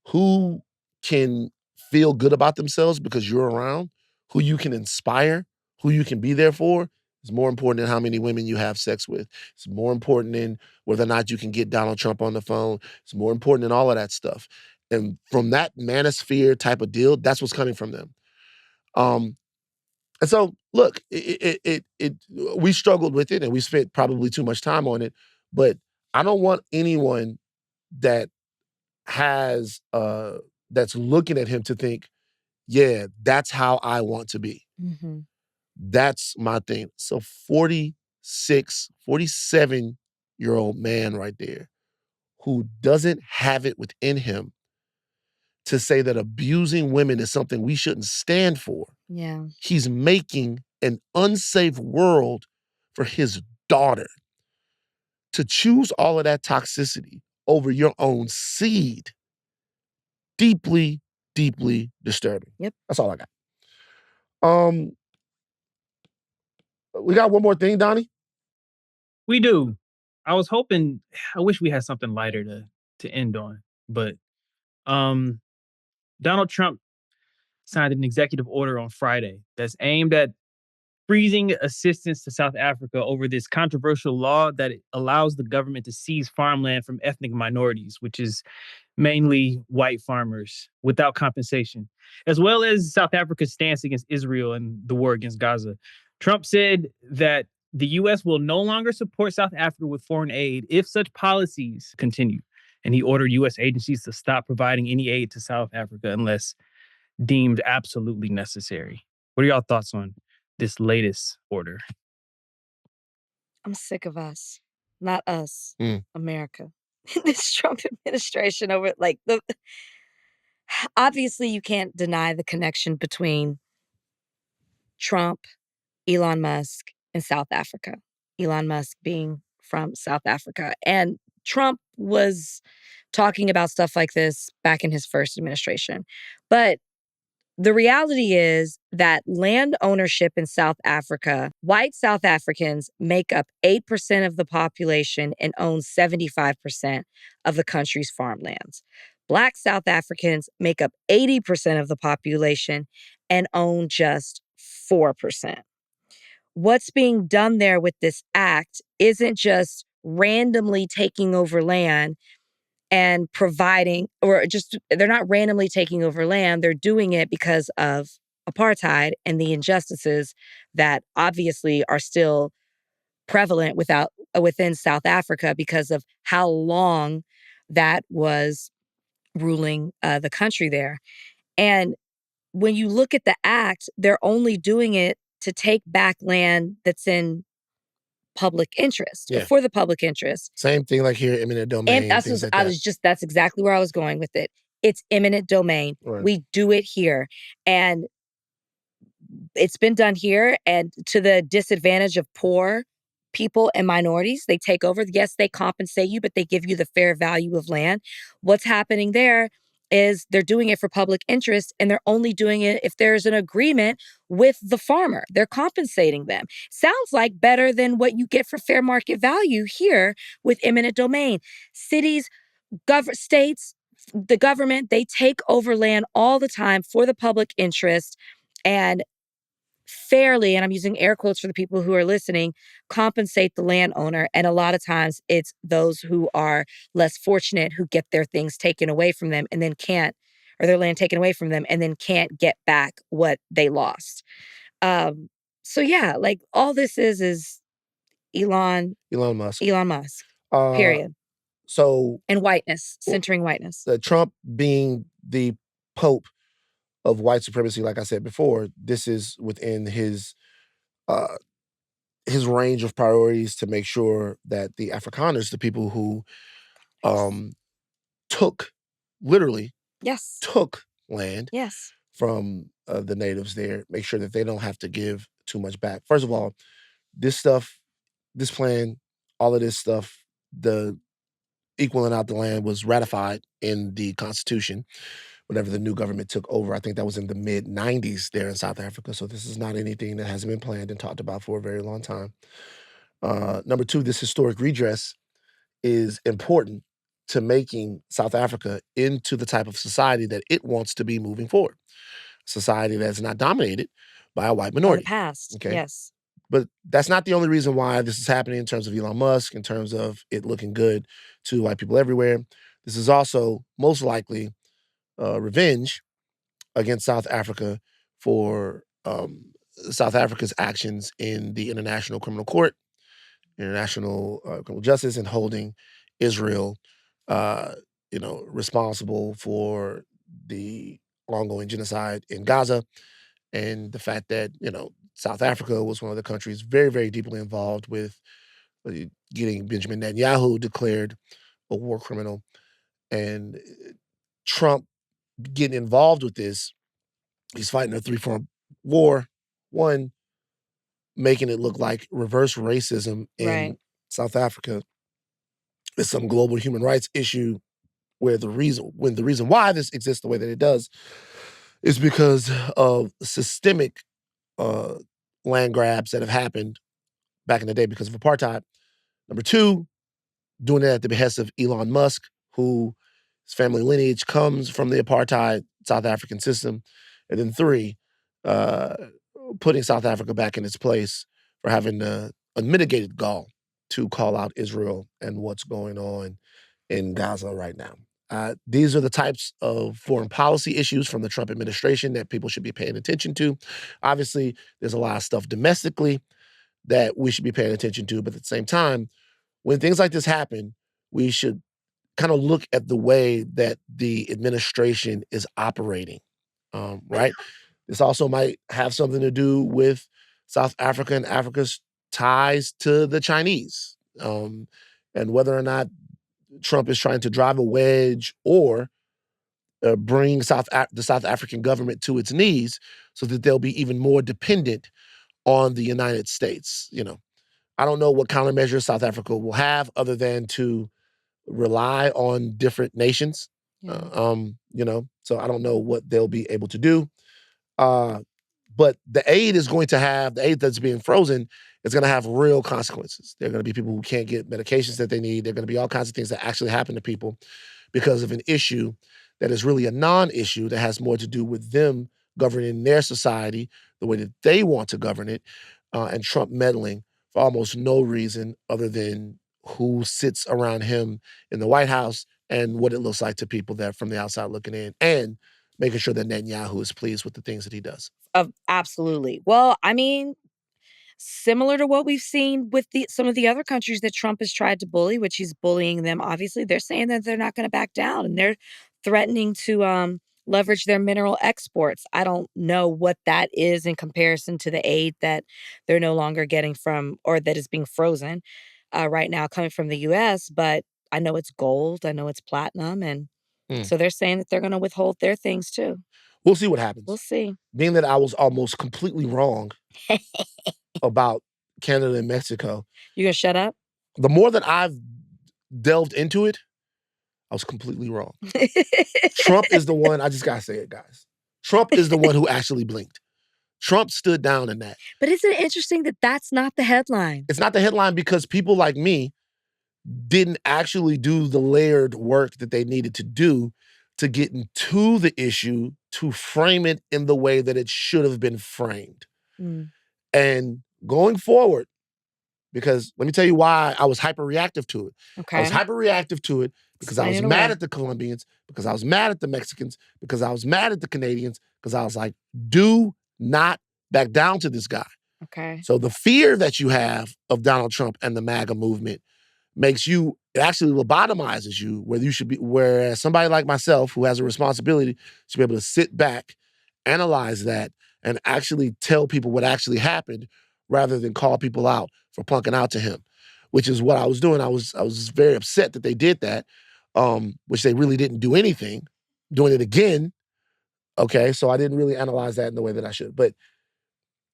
Who can feel good about themselves because you're around, who you can inspire, who you can be there for, is more important than how many women you have sex with. It's more important than whether or not you can get Donald Trump on the phone. It's more important than all of that stuff. And from that manosphere type of deal, that's what's coming from them. And so, look, we struggled with it and we spent probably too much time on it, but I don't want anyone that has, that's looking at him to think, yeah, that's how I want to be. That's my thing. So 47-year-old man right there who doesn't have it within him to say that abusing women is something we shouldn't stand for. Yeah. He's making an unsafe world for his daughter. To choose all of that toxicity over your own seed, deeply, deeply disturbing. Yep. That's all I got. We got one more thing, Donnie? We do. I was hoping, I wish we had something lighter to end on, but Donald Trump signed an executive order on Friday that's aimed at freezing assistance to South Africa over this controversial law that allows the government to seize farmland from ethnic minorities, which is mainly white farmers, without compensation, as well as South Africa's stance against Israel and the war against Gaza. Trump said that the U.S. will no longer support South Africa with foreign aid if such policies continue. And he ordered U.S. agencies to stop providing any aid to South Africa unless deemed absolutely necessary. What are y'all thoughts on this latest order? I'm sick of us. Not us. America. This Trump administration over obviously you can't deny the connection between Trump, Elon Musk, and South Africa. Elon Musk being from South Africa. And Trump was talking about stuff like this back in his first administration. But the reality is that land ownership in South Africa, white South Africans make up 8% of the population and own 75% of the country's farmlands. Black South Africans make up 80% of the population and own just 4%. What's being done there with this act isn't just randomly taking over land and providing, or just, they're not randomly taking over land. They're doing it because of apartheid and the injustices that obviously are still prevalent within South Africa because of how long that was ruling the country there. And when you look at the act, they're only doing it to take back land that's in public interest, or for the public interest. Same thing like here, eminent domain. And that's exactly where I was going with it. It's eminent domain. Right. We do it here. And it's been done here, and to the disadvantage of poor people and minorities. They take over. Yes, they compensate you, but they give you the fair value of land. What's happening there is they're doing it for public interest, and they're only doing it if there's an agreement with the farmer. They're compensating them. Sounds like better than what you get for fair market value here with eminent domain. Cities, states, the government, they take over land all the time for the public interest and fairly, and I'm using air quotes for the people who are listening, compensate the landowner. And a lot of times it's those who are less fortunate who get their things taken away from them and then can't, or their land taken away from them and then can't get back what they lost. So yeah, like all this is Elon Musk. Period. And whiteness, centering whiteness. Trump being the Pope of white supremacy, like I said before, this is within his range of priorities to make sure that the Afrikaners, the people who took land from the natives there, make sure that they don't have to give too much back. First of all, this plan, all of this stuff, the equaling out the land was ratified in the Constitution whenever the new government took over. I think that was in the mid-90s there in South Africa. So this is not anything that hasn't been planned and talked about for a very long time. Number two, this historic redress is important to making South Africa into the type of society that it wants to be moving forward. Society that's not dominated by a white minority. In the past, okay? Yes. But that's not the only reason why this is happening in terms of Elon Musk, in terms of it looking good to white people everywhere. This is also most likely revenge against South Africa for South Africa's actions in the International Criminal Court, International Criminal Justice, and holding Israel, responsible for the ongoing genocide in Gaza, and the fact that South Africa was one of the countries very, very deeply involved with getting Benjamin Netanyahu declared a war criminal. And Trump getting involved with this, he's fighting a three-front war. One, making it look like reverse racism in South Africa is some global human rights issue where the reason why this exists the way that it does is because of systemic land grabs that have happened back in the day because of apartheid. Number two, doing it at the behest of Elon Musk, whose family lineage comes from the apartheid South African system. And then three, putting South Africa back in its place for having the unmitigated gall to call out Israel and what's going on in Gaza right now. These are the types of foreign policy issues from the Trump administration that people should be paying attention to. Obviously, there's a lot of stuff domestically that we should be paying attention to, but at the same time, when things like this happen, we should kind of look at the way that the administration is operating, right? This also might have something to do with South Africa and Africa's ties to the Chinese, and whether or not Trump is trying to drive a wedge or bring the South African government to its knees so that they'll be even more dependent on the United States. I don't know what countermeasures South Africa will have other than to rely on different nations. So I don't know what they'll be able to do. But the aid that's being frozen is going to have real consequences. There are going to be people who can't get medications that they need. There are going to be all kinds of things that actually happen to people because of an issue that is really a non-issue that has more to do with them governing their society the way that they want to govern it, and Trump meddling for almost no reason other than who sits around him in the White House and what it looks like to people that from the outside looking in, and making sure that Netanyahu is pleased with the things that he does. Absolutely. Well, I mean, similar to what we've seen with some of the other countries that Trump has tried to bully, which he's bullying them, obviously, they're saying that they're not going to back down, and they're threatening to leverage their mineral exports. I don't know what that is in comparison to the aid that they're no longer getting from, or that is being frozen right now coming from the U.S., but I know it's gold, I know it's platinum, and so they're saying that they're going to withhold their things too. We'll see what happens. We'll see. Being that I was almost completely wrong about Canada and Mexico. You gonna shut up? The more that I've delved into it, I was completely wrong. Trump is the one, I just gotta say it, guys. Trump is the one who actually blinked. Trump stood down in that. But isn't it interesting that that's not the headline? It's not the headline because people like me didn't actually do the layered work that they needed to do to get into the issue, to frame it in the way that it should have been framed. And going forward, because let me tell you why I was hyper-reactive to it. Okay. I was hyper-reactive to it because I was mad at the Colombians, because I was mad at the Mexicans, because I was mad at the Canadians, because I was like, do not back down to this guy. Okay. So the fear that you have of Donald Trump and the MAGA movement it actually lobotomizes you, whereas somebody like myself who has a responsibility should be able to sit back, analyze that, and actually tell people what actually happened rather than call people out for plunking out to him, which is what I was doing. I was very upset that they did that, which they really didn't do anything, doing it again. Okay, so I didn't really analyze that in the way that I should. But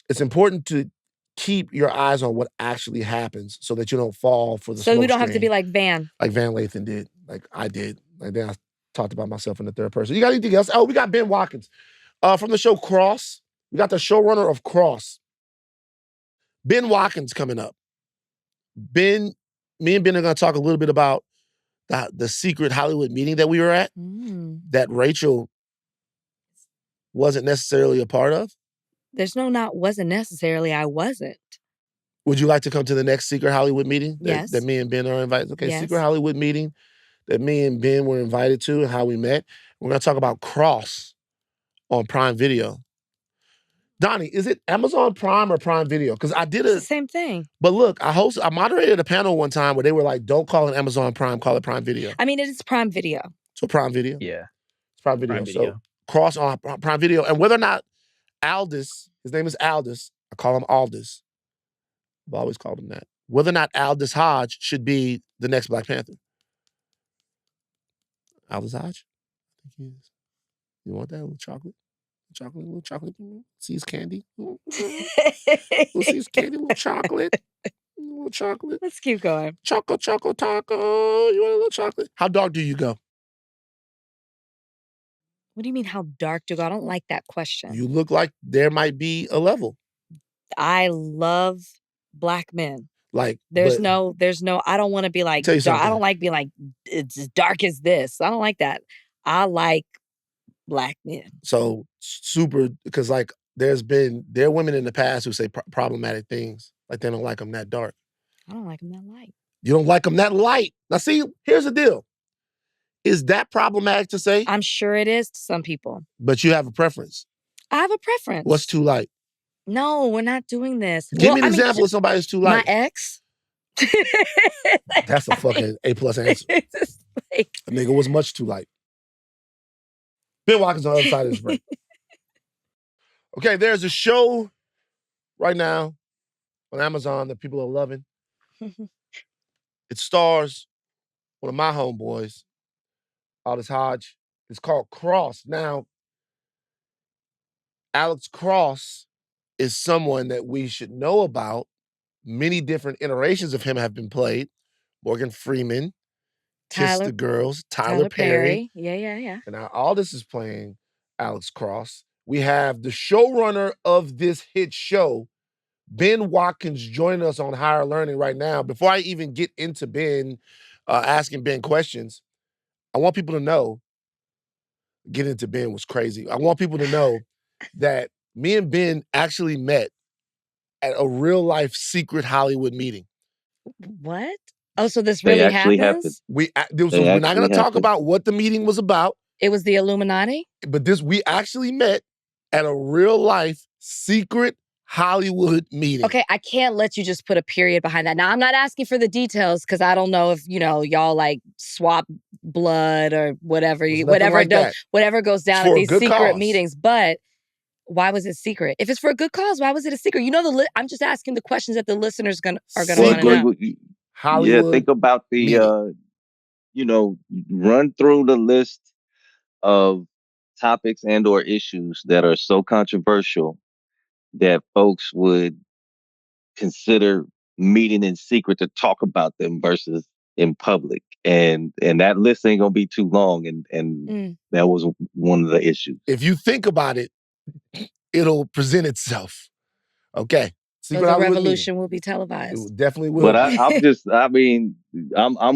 it's important to keep your eyes on what actually happens so that you don't fall for the So we don't have to be like Van. Like Van Lathan did, like I did. Like then I talked about myself in the third person. You got anything else? Oh, we got Ben Watkins from the show Cross. We got the showrunner of Cross. Ben Watkins coming up. Me and Ben are going to talk a little bit about the secret Hollywood meeting that we were at that Rachel wasn't necessarily a part of. There's no not wasn't necessarily, I wasn't. Would you like to come to the next secret Hollywood meeting Yes. that me and Ben are invited? Okay, Yes. secret Hollywood meeting that me and Ben were invited to and how we met. We're going to talk about Cross on Prime Video. Donnie, is it Amazon Prime or Prime Video? Because I did It's the same thing. But look, I moderated a panel one time where they were like, don't call it Amazon Prime, call it Prime Video. I mean, it is Prime Video. So Prime Video? Yeah. It's Prime Video. Prime Video. So Cross on Prime Video. And whether or not Aldis, his name is Aldis, I call him Aldis. I've always called him that. Whether or not Aldis Hodge should be the next Black Panther. Aldis Hodge? I think he is. You want that little chocolate? Little chocolate. See his candy? Little see his candy, little chocolate. Little chocolate. Let's keep going. Choco, taco. You want a little chocolate? How dark do you go? What do you mean, how dark do you go? I don't like that question. You look like there might be a level. I love Black men. Like there's no, I don't want to be like, dark. I don't like being like, it's as dark as this. I don't like that. I like Black men. So super, because like there are women in the past who say problematic things. Like they don't like them that dark. I don't like them that light. You don't like them that light. Now see, here's the deal. Is that problematic to say? I'm sure it is to some people. But you have a preference. I have a preference. What's too light? No, we're not doing this. Give me an example of somebody who's too light. My ex. That's a fucking A+ answer. Like, a nigga was much too light. Ben Watkins on the other side of this break. Okay, there's a show right now on Amazon that people are loving. It stars one of my homeboys, Aldis Hodge. It's called Cross. Now, Alex Cross is someone that we should know about. Many different iterations of him have been played. Morgan Freeman, Kiss the Girls, Tyler Perry. Yeah. And now Aldis is playing Alex Cross. We have the showrunner of this hit show, Ben Watkins, joining us on Higher Learning right now. Before I even get into Ben, asking Ben questions, I want people to know, getting into Ben was crazy. I want people to know that me and Ben actually met at a real life secret Hollywood meeting. What? Oh, so this really happens? We're not going to talk about what the meeting was about. It was the Illuminati? But we actually met at a real life secret Hollywood meeting. Okay, I can't let you just put a period behind that. Now, I'm not asking for the details because I don't know if, y'all like swap blood or whatever. Whatever goes down at these secret meetings. But why was it secret? If it's for a good cause, why was it a secret? I'm just asking the questions that the listeners are going to want to know. Hollywood. Yeah, think about the, run through the list of topics and or issues that are so controversial that folks would consider meeting in secret to talk about them versus in public. And that list ain't gonna be too long. And that was one of the issues. If you think about it, it'll present itself. Okay. So the revolution will be televised. It definitely will. But I'm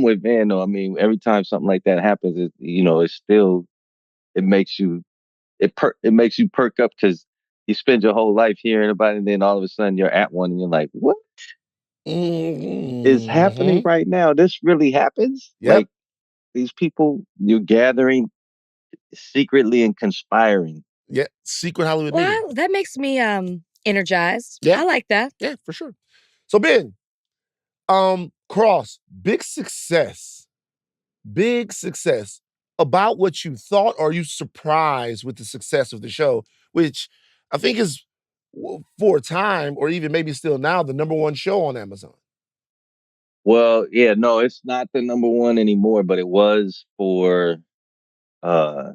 with Van though. I mean, every time something like that happens, it makes you perk up because you spend your whole life hearing about it, and then all of a sudden you're at one and you're like, what is happening right now? This really happens? Yep. Like these people you're gathering secretly and conspiring. Yeah, secret Hollywood meeting. Well, that makes me energized. Yeah. I like that. Yeah, for sure. So Ben, Cross, big success. About what you thought, or are you surprised with the success of the show, which I think is, for a time, or even maybe still now, the #1 show on Amazon? Well, yeah, no, it's not the #1 anymore, but it was for a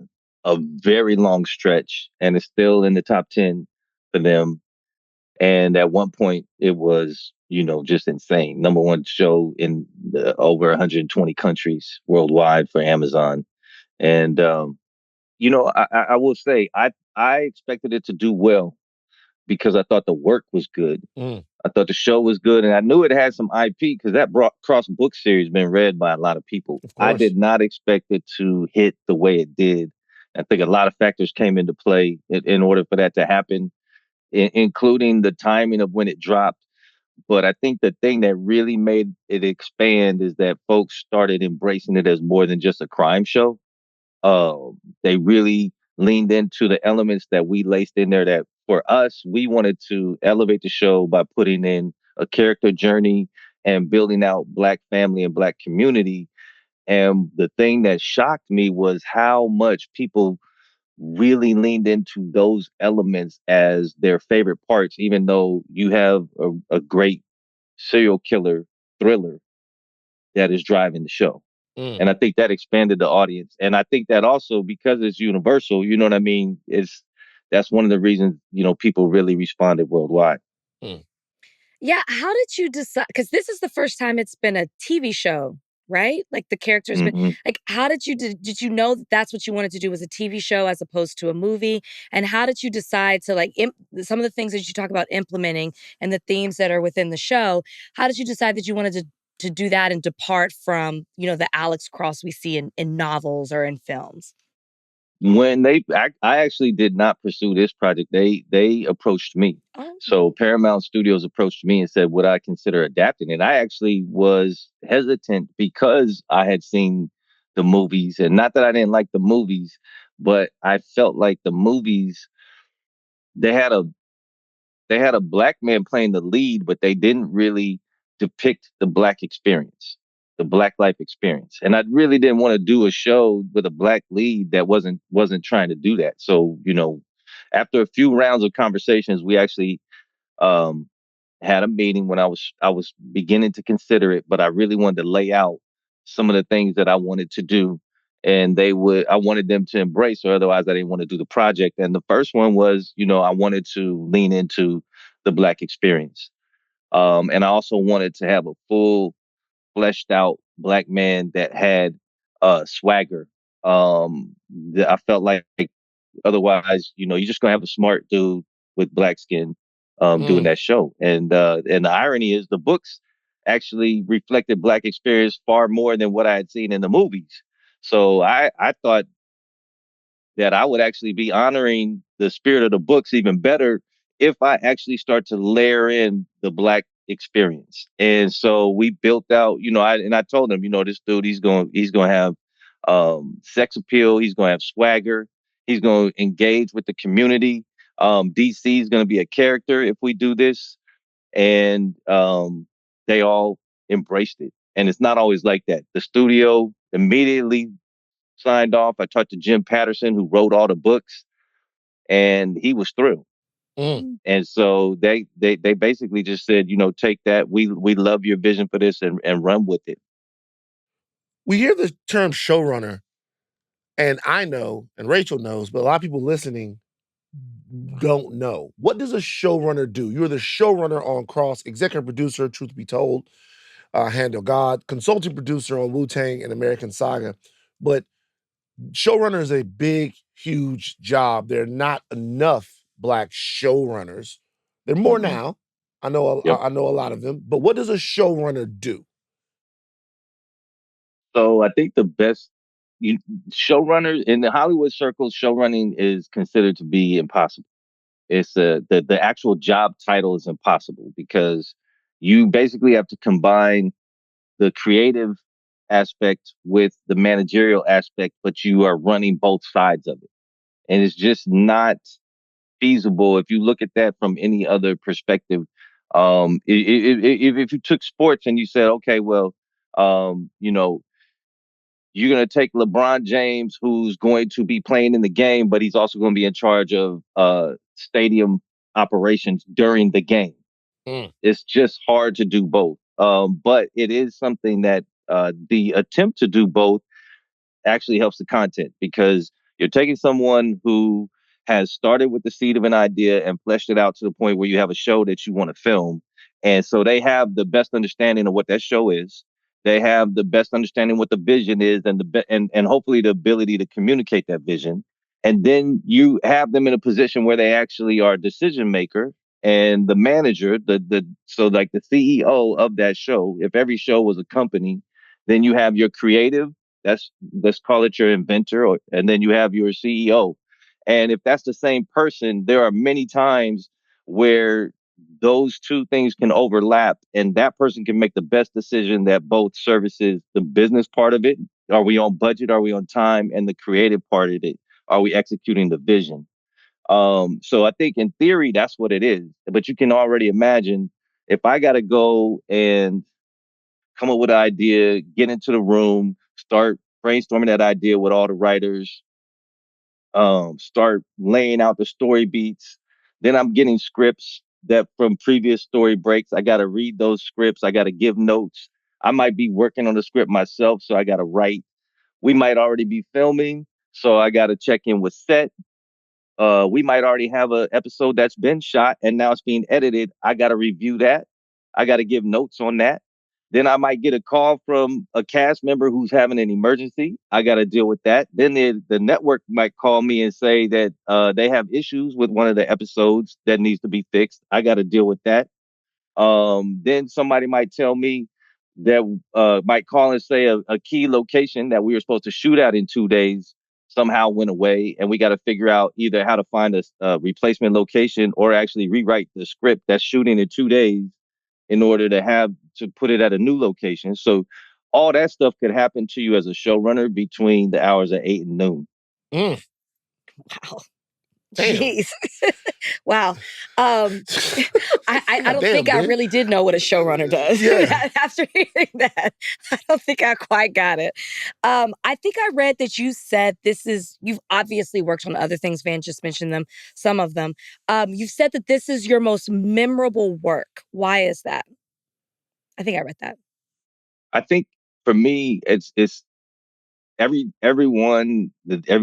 very long stretch, and it's still in the top 10 for them. And at one point, it was, just insane. #1 show in over 120 countries worldwide for Amazon. And, I will say, I expected it to do well because I thought the work was good. I thought the show was good. And I knew it had some IP because that Cross book series been read by a lot of people. I did not expect it to hit the way it did. I think a lot of factors came into play in order for that to happen, including the timing of when it dropped. But I think the thing that really made it expand is that folks started embracing it as more than just a crime show. They really leaned into the elements that we laced in there that for us, we wanted to elevate the show by putting in a character journey and building out Black family and Black community. And the thing that shocked me was how much people really leaned into those elements as their favorite parts, even though you have a great serial killer thriller that is driving the show. And I think that expanded the audience. And I think that also, because it's universal, you know what I mean? That's one of the reasons, people really responded worldwide. Yeah. How did you decide? Because this is the first time it's been a TV show, right? Like the characters, like, how did did you know that that's what you wanted to do, was a TV show as opposed to a movie? And how did you decide to, like, some of the things that you talk about implementing and the themes that are within the show? How did you decide that you wanted to do that and depart from, the Alex Cross we see in novels or in films? When I actually did not pursue this project. They approached me. Oh. So Paramount Studios approached me and said, would I consider adapting it? I actually was hesitant because I had seen the movies, and not that I didn't like the movies, but I felt like the movies, they had a black man playing the lead, but they didn't really depict the black experience, the black life experience. And I really didn't want to do a show with a black lead that wasn't trying to do that. So, after a few rounds of conversations, we actually um, had a meeting when I was beginning to consider it, but I really wanted to lay out some of the things that I wanted to do. And I wanted them to embrace, or otherwise I didn't want to do the project. And the first one was, I wanted to lean into the black experience. And I also wanted to have a full fleshed out black man that had swagger. I felt like otherwise, you're just gonna have a smart dude with black skin doing that show. And the irony is, the books actually reflected black experience far more than what I had seen in the movies. So I thought that I would actually be honoring the spirit of the books even better if I actually start to layer in the black experience. And so we built out, I told him, this dude, he's going to have sex appeal. He's going to have swagger. He's going to engage with the community. DC is going to be a character if we do this. And they all embraced it. And it's not always like that. The studio immediately signed off. I talked to Jim Patterson, who wrote all the books, and he was thrilled. And so they basically just said, take that. We love your vision for this, and run with it. We hear the term showrunner, and I know, and Rachel knows, but a lot of people listening don't know. What does a showrunner do? You're the showrunner on Cross, executive producer, Truth Be Told, Hand of God, consulting producer on Wu-Tang and American Saga. But showrunner is a big, huge job. There are not enough Black showrunners. There are more now. I know a lot of them. But what does a showrunner do? So I think the best showrunner in the Hollywood circles, showrunning is considered to be impossible. It's the actual job title is impossible, because you basically have to combine the creative aspect with the managerial aspect, but you are running both sides of it. And it's just not feasible if you look at that from any other perspective. If you took sports and you said, okay, well, you're going to take LeBron James, who's going to be playing in the game, but he's also going to be in charge of stadium operations during the game. It's just hard to do both. But it is something that the attempt to do both actually helps the content, because you're taking someone who has started with the seed of an idea and fleshed it out to the point where you have a show that you want to film. And so they have the best understanding of what that show is. They have the best understanding what the vision is, and and hopefully the ability to communicate that vision. And then you have them in a position where they actually are a decision maker and the manager, so like the CEO of that show. If every show was a company, then you have your creative, let's call it your inventor, and then you have your CEO. And if that's the same person, there are many times where those two things can overlap, and that person can make the best decision that both services the business part of it. Are we on budget? Are we on time? And the creative part of it, are we executing the vision? So I think in theory, that's what it is. But you can already imagine, if I got to go and come up with an idea, get into the room, start brainstorming that idea with all the writers, start laying out the story beats. Then I'm getting scripts that from previous story breaks. I got to read those scripts. I got to give notes. I might be working on the script myself, so I got to write. We might already be filming, so I got to check in with set. We might already have an episode that's been shot and now it's being edited. I got to review that. I got to give notes on that. Then I might get a call from a cast member who's having an emergency. I got to deal with that. Then the network might call me and say that they have issues with one of the episodes that needs to be fixed. I got to deal with that. Then somebody might tell me that might call and say a key location that we were supposed to shoot at in 2 days somehow went away, and we got to figure out either how to find a replacement location or actually rewrite the script that's shooting in 2 days in order to put it at a new location. So all that stuff could happen to you as a showrunner between the hours of 8 and noon. Wow. Jeez. Wow. I don't think I really did know what a showrunner does. Yeah. After hearing that, I don't think I quite got it. I think I read that you said you've obviously worked on other things. Van just mentioned them, some of them. You've said that this is your most memorable work. Why is that? I think I read that. I think for me, it's everyone,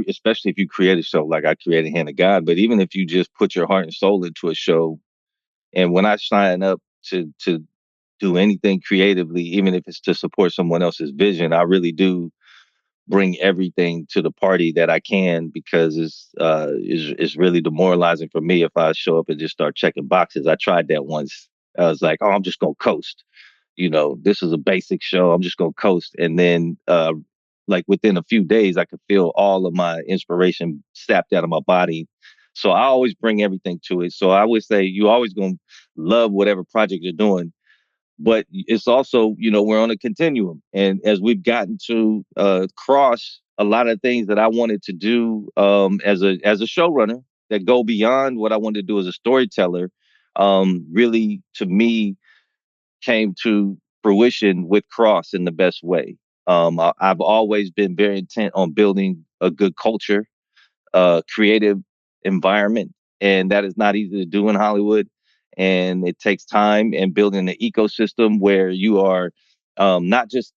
especially if you create a show like I created Hand of God, but even if you just put your heart and soul into a show, and when I sign up to do anything creatively, even if it's to support someone else's vision, I really do bring everything to the party that I can, because it's really demoralizing for me if I show up and just start checking boxes. I tried that once. I was like, oh, I'm just gonna coast. This is a basic show. I'm just gonna coast, and then like within a few days, I could feel all of my inspiration sapped out of my body. So I always bring everything to it. So I would say you always gonna love whatever project you're doing, but it's also, we're on a continuum. And as we've gotten to cross a lot of things that I wanted to do as a showrunner that go beyond what I wanted to do as a storyteller, really to me came to fruition with Cross in the best way. I've always been very intent on building a good culture, creative environment, and that is not easy to do in Hollywood. And it takes time and building an ecosystem where you are not just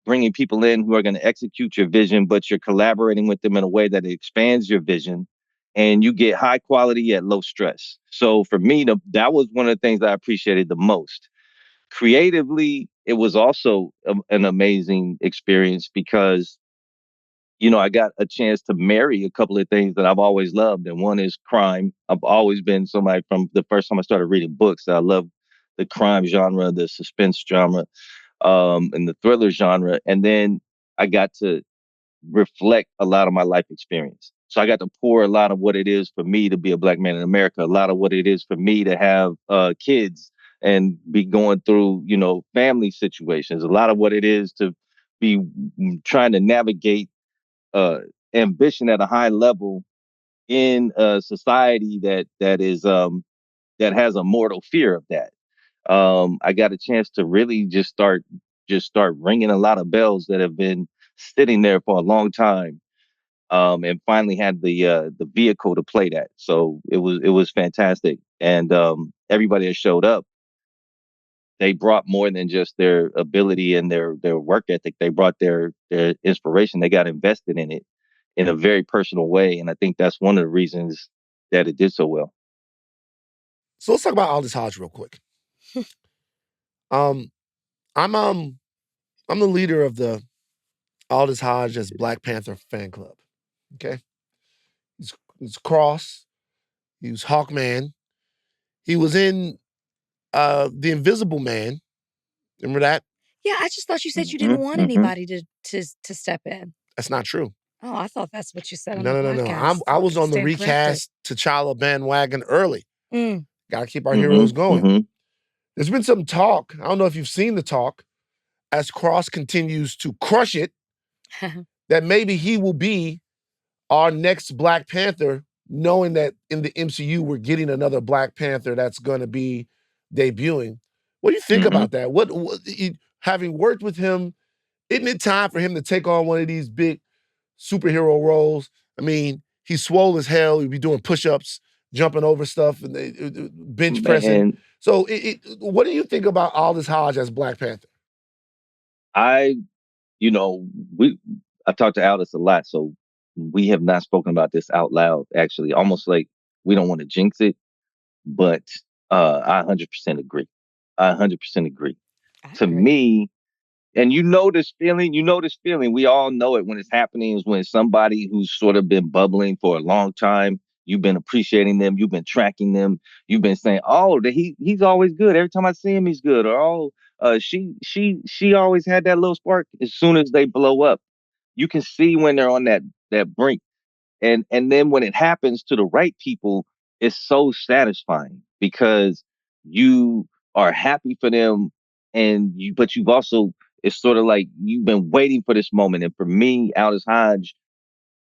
bringing people in who are going to execute your vision, but you're collaborating with them in a way that expands your vision, and you get high quality at low stress. So for me, that was one of the things that I appreciated the most. Creatively, it was also an amazing experience because, I got a chance to marry a couple of things that I've always loved. And one is crime. I've always been somebody from the first time I started reading books. I love the crime genre, the suspense genre, and the thriller genre. And then I got to reflect a lot of my life experience. So I got to pour a lot of what it is for me to be a Black man in America, a lot of what it is for me to have kids and be going through, family situations, a lot of what it is to be trying to navigate ambition at a high level in a society that is that has a mortal fear of that. I got a chance to really just start ringing a lot of bells that have been sitting there for a long time, and finally had the vehicle to play that. So it was fantastic, and everybody that showed up, they brought more than just their ability and their work ethic. They brought their inspiration. They got invested in it in a very personal way, and I think that's one of the reasons that it did so well. So let's talk about Aldis Hodge real quick. I'm the leader of the Aldis Hodge as Black Panther fan club. Okay, he's Cross. He was Hawkman. He was in The Invisible Man. Remember that? Yeah, I just thought you said you didn't want anybody to step in. That's not true. Oh, I thought that's what you said on No. the podcast. I was on the recast T'Challa bandwagon early. Got to keep our heroes going. There's been some talk. I don't know if you've seen the talk, as Cross continues to crush it, that maybe he will be our next Black Panther, knowing that in the MCU we're getting another Black Panther that's going to be debuting. What do you think about that? What having worked with him, isn't it time for him to take on one of these big superhero roles? I mean, he's swole as hell. He'd be doing push-ups, jumping over stuff, and bench pressing. So what do you think about Aldis Hodge as Black Panther? I talked to Aldis a lot, so we have not spoken about this out loud, actually, almost like we don't want to jinx it, but I 100% agree. I 100% agree. To me, and you know this feeling, we all know it when it's happening, is when somebody who's sort of been bubbling for a long time, you've been appreciating them, you've been tracking them, you've been saying, oh, he's always good. Every time I see him, he's good. Or, oh, she always had that little spark. As soon as they blow up, you can see when they're on that brink. And then when it happens to the right people, it's so satisfying because you are happy for them, but you've also, it's sort of like you've been waiting for this moment. And for me, Aldis Hodge,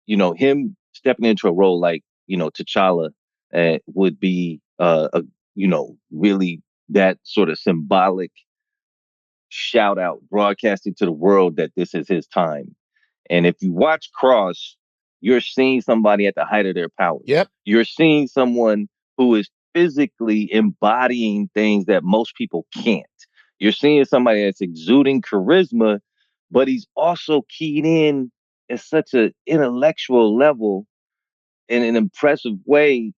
him stepping into a role like, T'Challa would be, really that sort of symbolic shout out broadcasting to the world that this is his time. And if you watch Cross, you're seeing somebody at the height of their powers. Yep. You're seeing someone who is physically embodying things that most people can't. You're seeing somebody that's exuding charisma, but he's also keyed in at such an intellectual level in an impressive way.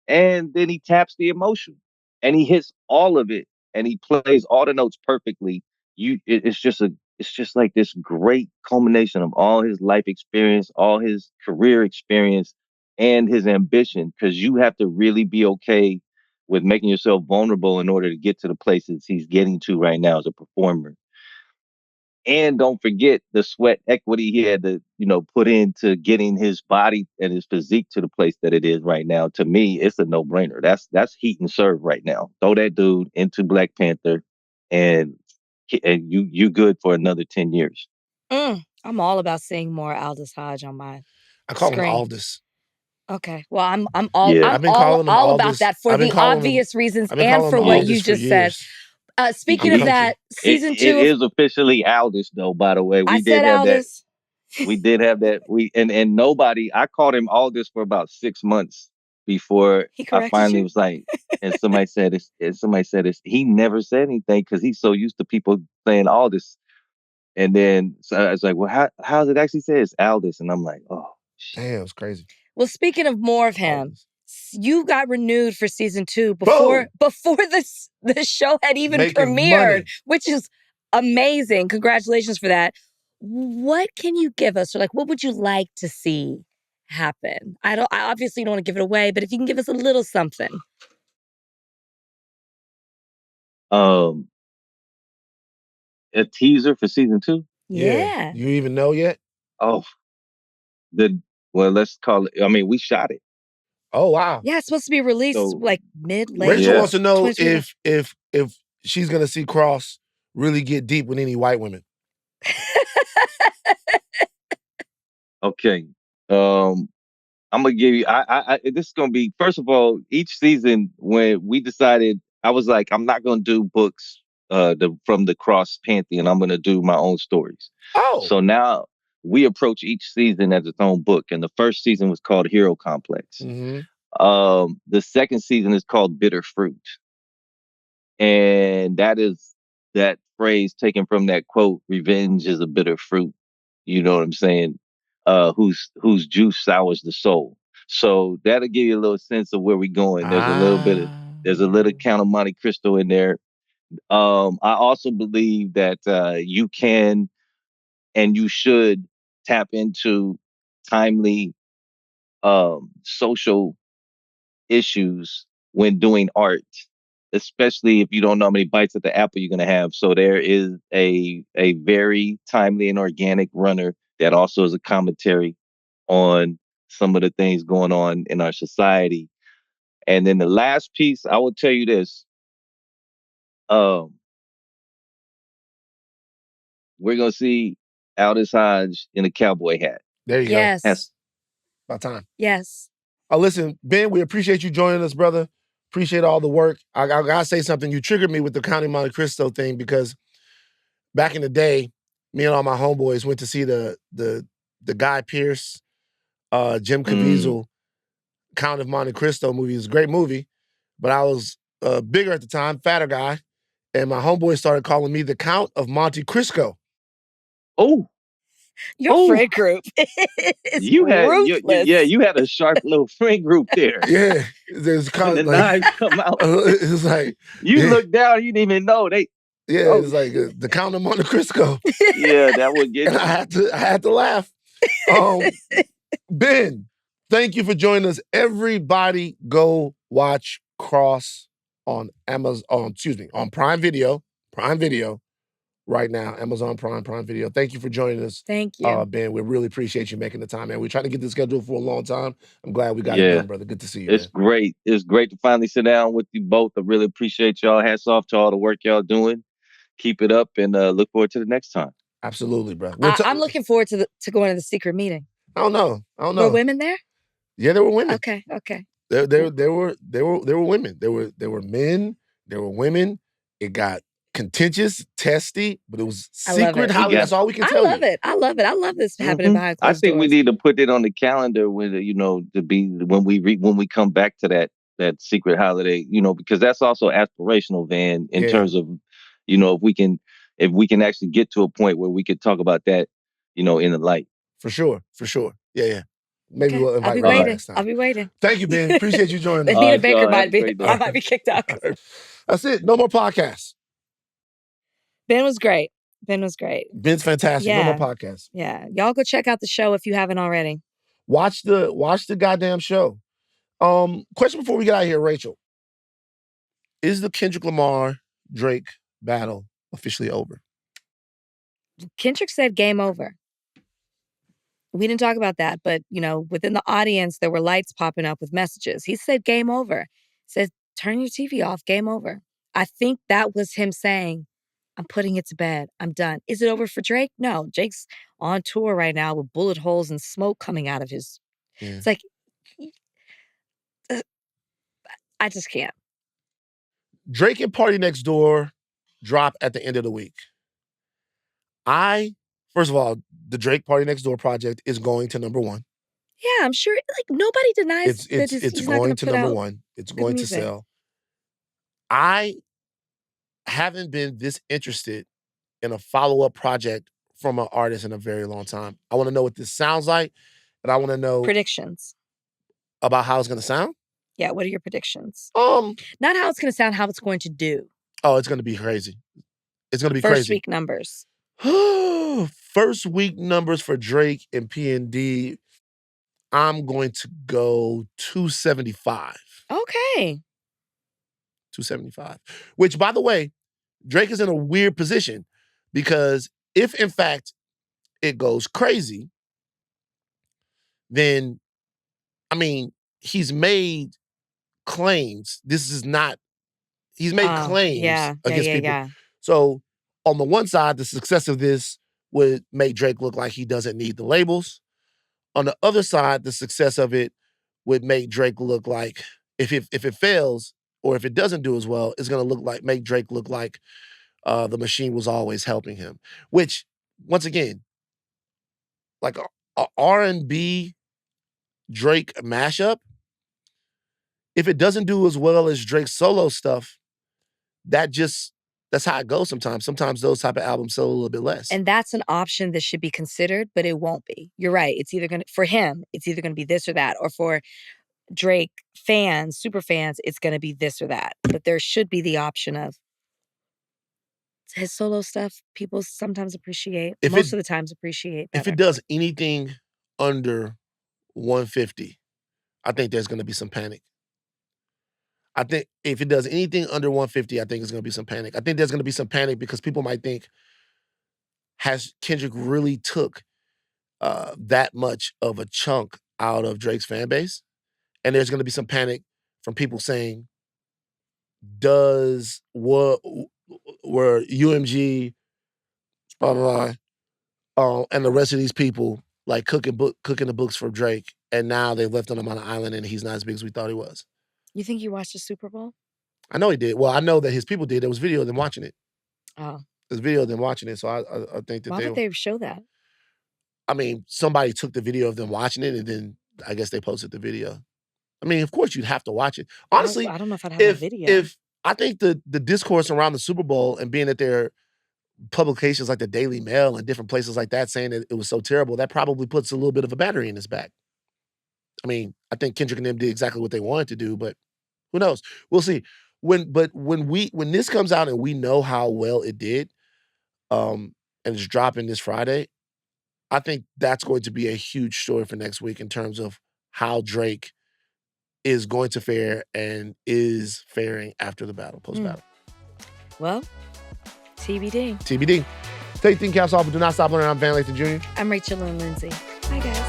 And then he taps the emotion and he hits all of it and he plays all the notes perfectly. It's just like this great culmination of all his life experience, all his career experience, and his ambition. Because you have to really be okay with making yourself vulnerable in order to get to the places he's getting to right now as a performer. And don't forget the sweat equity he had to, put into getting his body and his physique to the place that it is right now. To me, it's a no-brainer. That's heat and serve right now. Throw that dude into Black Panther, and you good for another 10 years. I'm all about seeing more Aldis Hodge on my I call screen. him Aldis. Okay. Well, I'm all about that for the obvious reasons and for what you just said. Speaking of that, season 2 it is officially Aldis, though. By the way, we did have Aldis. We did have that. And nobody. I called him Aldis for about 6 months before I finally was like. And somebody said it's. He never said anything because he's so used to people saying Aldis. And then so I was like, well, how does it actually say it's Aldis? And I'm like, oh, damn, it's crazy. Well, speaking of more of him, you got renewed for season 2 before the show had even premiered, which is amazing. Congratulations for that. What can you give us, or like, what would you like to see happen? I obviously don't want to give it away, but if you can give us a little something. A teaser for season 2? Yeah. You even know yet? Oh, let's call it. I mean, we shot it. Oh wow. Yeah, it's supposed to be released like late. Rachel wants to know if she's gonna see Cross really get deep with any white women. Okay. I'm gonna give you. This is gonna be, first of all, each season when we decided, I was like, I'm not gonna do books from the Cross Pantheon. I'm gonna do my own stories. Oh. So now we approach each season as its own book, and the first season was called Hero Complex. Mm-hmm. The second season is called Bitter Fruit, and that is that phrase taken from that quote: "Revenge is a bitter fruit." You know what I'm saying? Whose juice sours the soul. So that'll give you a little sense of where we're going. There's a little Count of Monte Cristo in there. I also believe that you can and you should tap into timely social issues when doing art, especially if you don't know how many bites at the apple you're going to have. So there is a very timely and organic runner that also is a commentary on some of the things going on in our society. And then the last piece, I will tell you this. We're going to see Aldis Hodge in a cowboy hat. There you go. That's about time. Yes. Listen, Ben, we appreciate you joining us, brother. Appreciate all the work. I gotta say something. You triggered me with the County Monte Cristo thing because back in the day, me and all my homeboys went to see the Guy Pearce Jim Caviezel, Count of Monte Cristo movie. It was a great movie, but I was bigger at the time, fatter guy, and my homeboy started calling me the Count of Monte Cristo. Oh. Your friend group is ruthless. You had a sharp little friend group there. Yeah. There's when the knives come out. It's like... You look down, you didn't even know. Yeah, it's like the Count of Monte Cristo. Yeah, that would get and you. I had to laugh. Ben, thank you for joining us. Everybody go watch Cross on Amazon, on Prime Video right now. Amazon Prime Video. Thank you for joining us. Thank you. Ben, we really appreciate you making the time, man. We're trying to get this scheduled for a long time. I'm glad we got it done, brother. Good to see you, It's great. It's great to finally sit down with you both. I really appreciate y'all. Hats off to all the work y'all doing. Keep it up and look forward to the next time. Absolutely, bro. I'm looking forward to going to the secret meeting. I don't know. Were women there? Yeah, there were women. Okay. There were women. There were men. There were women. It got contentious, testy, but it was secret. That's all we can tell you. I love it. I love this happening behind closed doors. I think we need to put it on the calendar with to be when we come back to that secret holiday. Because that's also aspirational, Van, in terms of if we can actually get to a point where we could talk about that, in the light. For sure. Yeah. Maybe we'll invite you next time. I'll be waiting. Thank you, Ben. Appreciate you joining us. Nina Baker might be kicked out. That's it. No more podcasts. Ben was great. Ben's fantastic. Yeah. No more podcasts. Yeah. Y'all go check out the show if you haven't already. Watch the goddamn show. Question before we get out of here, Rachel. Is the Kendrick Lamar Drake battle officially over? Kendrick said game over. We didn't talk about that, but within the audience there were lights popping up with messages. He said game over. Says turn your TV off, game over. I think that was him saying, I'm putting it to bed. I'm done. Is it over for Drake? No. Jake's on tour right now with bullet holes and smoke coming out of his... Yeah. It's like... I just can't. Drake and Party Next Door drop at the end of the week. First of all, the Drake Party Next Door project is going to number one. Yeah, I'm sure. Nobody denies that it's he's going not to number one. It's going to sell. I haven't been this interested in a follow-up project from an artist in a very long time. I want to know what this sounds like, and I want to know predictions about how it's going to sound. Yeah, what are your predictions? Not how it's going to sound, how it's going to do. Oh, it's going to be crazy. It's going to be crazy. First week numbers. First week numbers for Drake and P&D. I'm going to go 275. Okay. 275. Which, by the way, Drake is in a weird position because if, in fact, it goes crazy, then, he's made claims. He's made claims against people. Yeah. So, on the one side, the success of this would make Drake look like he doesn't need the labels. On the other side, the success of it would make Drake look like, if it fails, or if it doesn't do as well, it's going to make Drake look like the machine was always helping him. Which, once again, like a R&B Drake mashup, if it doesn't do as well as Drake's solo stuff, that's how it goes sometimes. Sometimes those type of albums sell a little bit less. And that's an option that should be considered, but it won't be. You're right. It's either going to be this or that, or for Drake fans, super fans, it's going to be this or that. But there should be the option of his solo stuff. People sometimes appreciate, most of the times appreciate better. If it does anything under 150, I think there's going to be some panic. I think if it does anything under 150, I think there's going to be some panic. I think there's going to be some panic because people might think, has Kendrick really took that much of a chunk out of Drake's fan base? And there's going to be some panic from people saying, were UMG, and the rest of these people like cooking the books for Drake, and now they've left him on an island and he's not as big as we thought he was? You think you watched the Super Bowl? I know he did. Well, I know that his people did. There was video of them watching it. Oh. There's video of them watching it, so I think that Why would they show that? Somebody took the video of them watching it and then I guess they posted the video. I mean, of course you'd have to watch it. Honestly, I don't know if I'd have that video. If I think the discourse around the Super Bowl and being at their publications like the Daily Mail and different places like that saying that it was so terrible, that probably puts a little bit of a battery in his back. I mean, I think Kendrick and them did exactly what they wanted to do, but who knows? We'll see. When this comes out and we know how well it did, and it's dropping this Friday, I think that's going to be a huge story for next week in terms of how Drake is going to fare and is faring after the battle, post-battle. Well, TBD. TBD. Take ThinkCast off, but do not stop learning. I'm Van Lathan Jr. I'm Rachel and Lindsay. Bye, guys.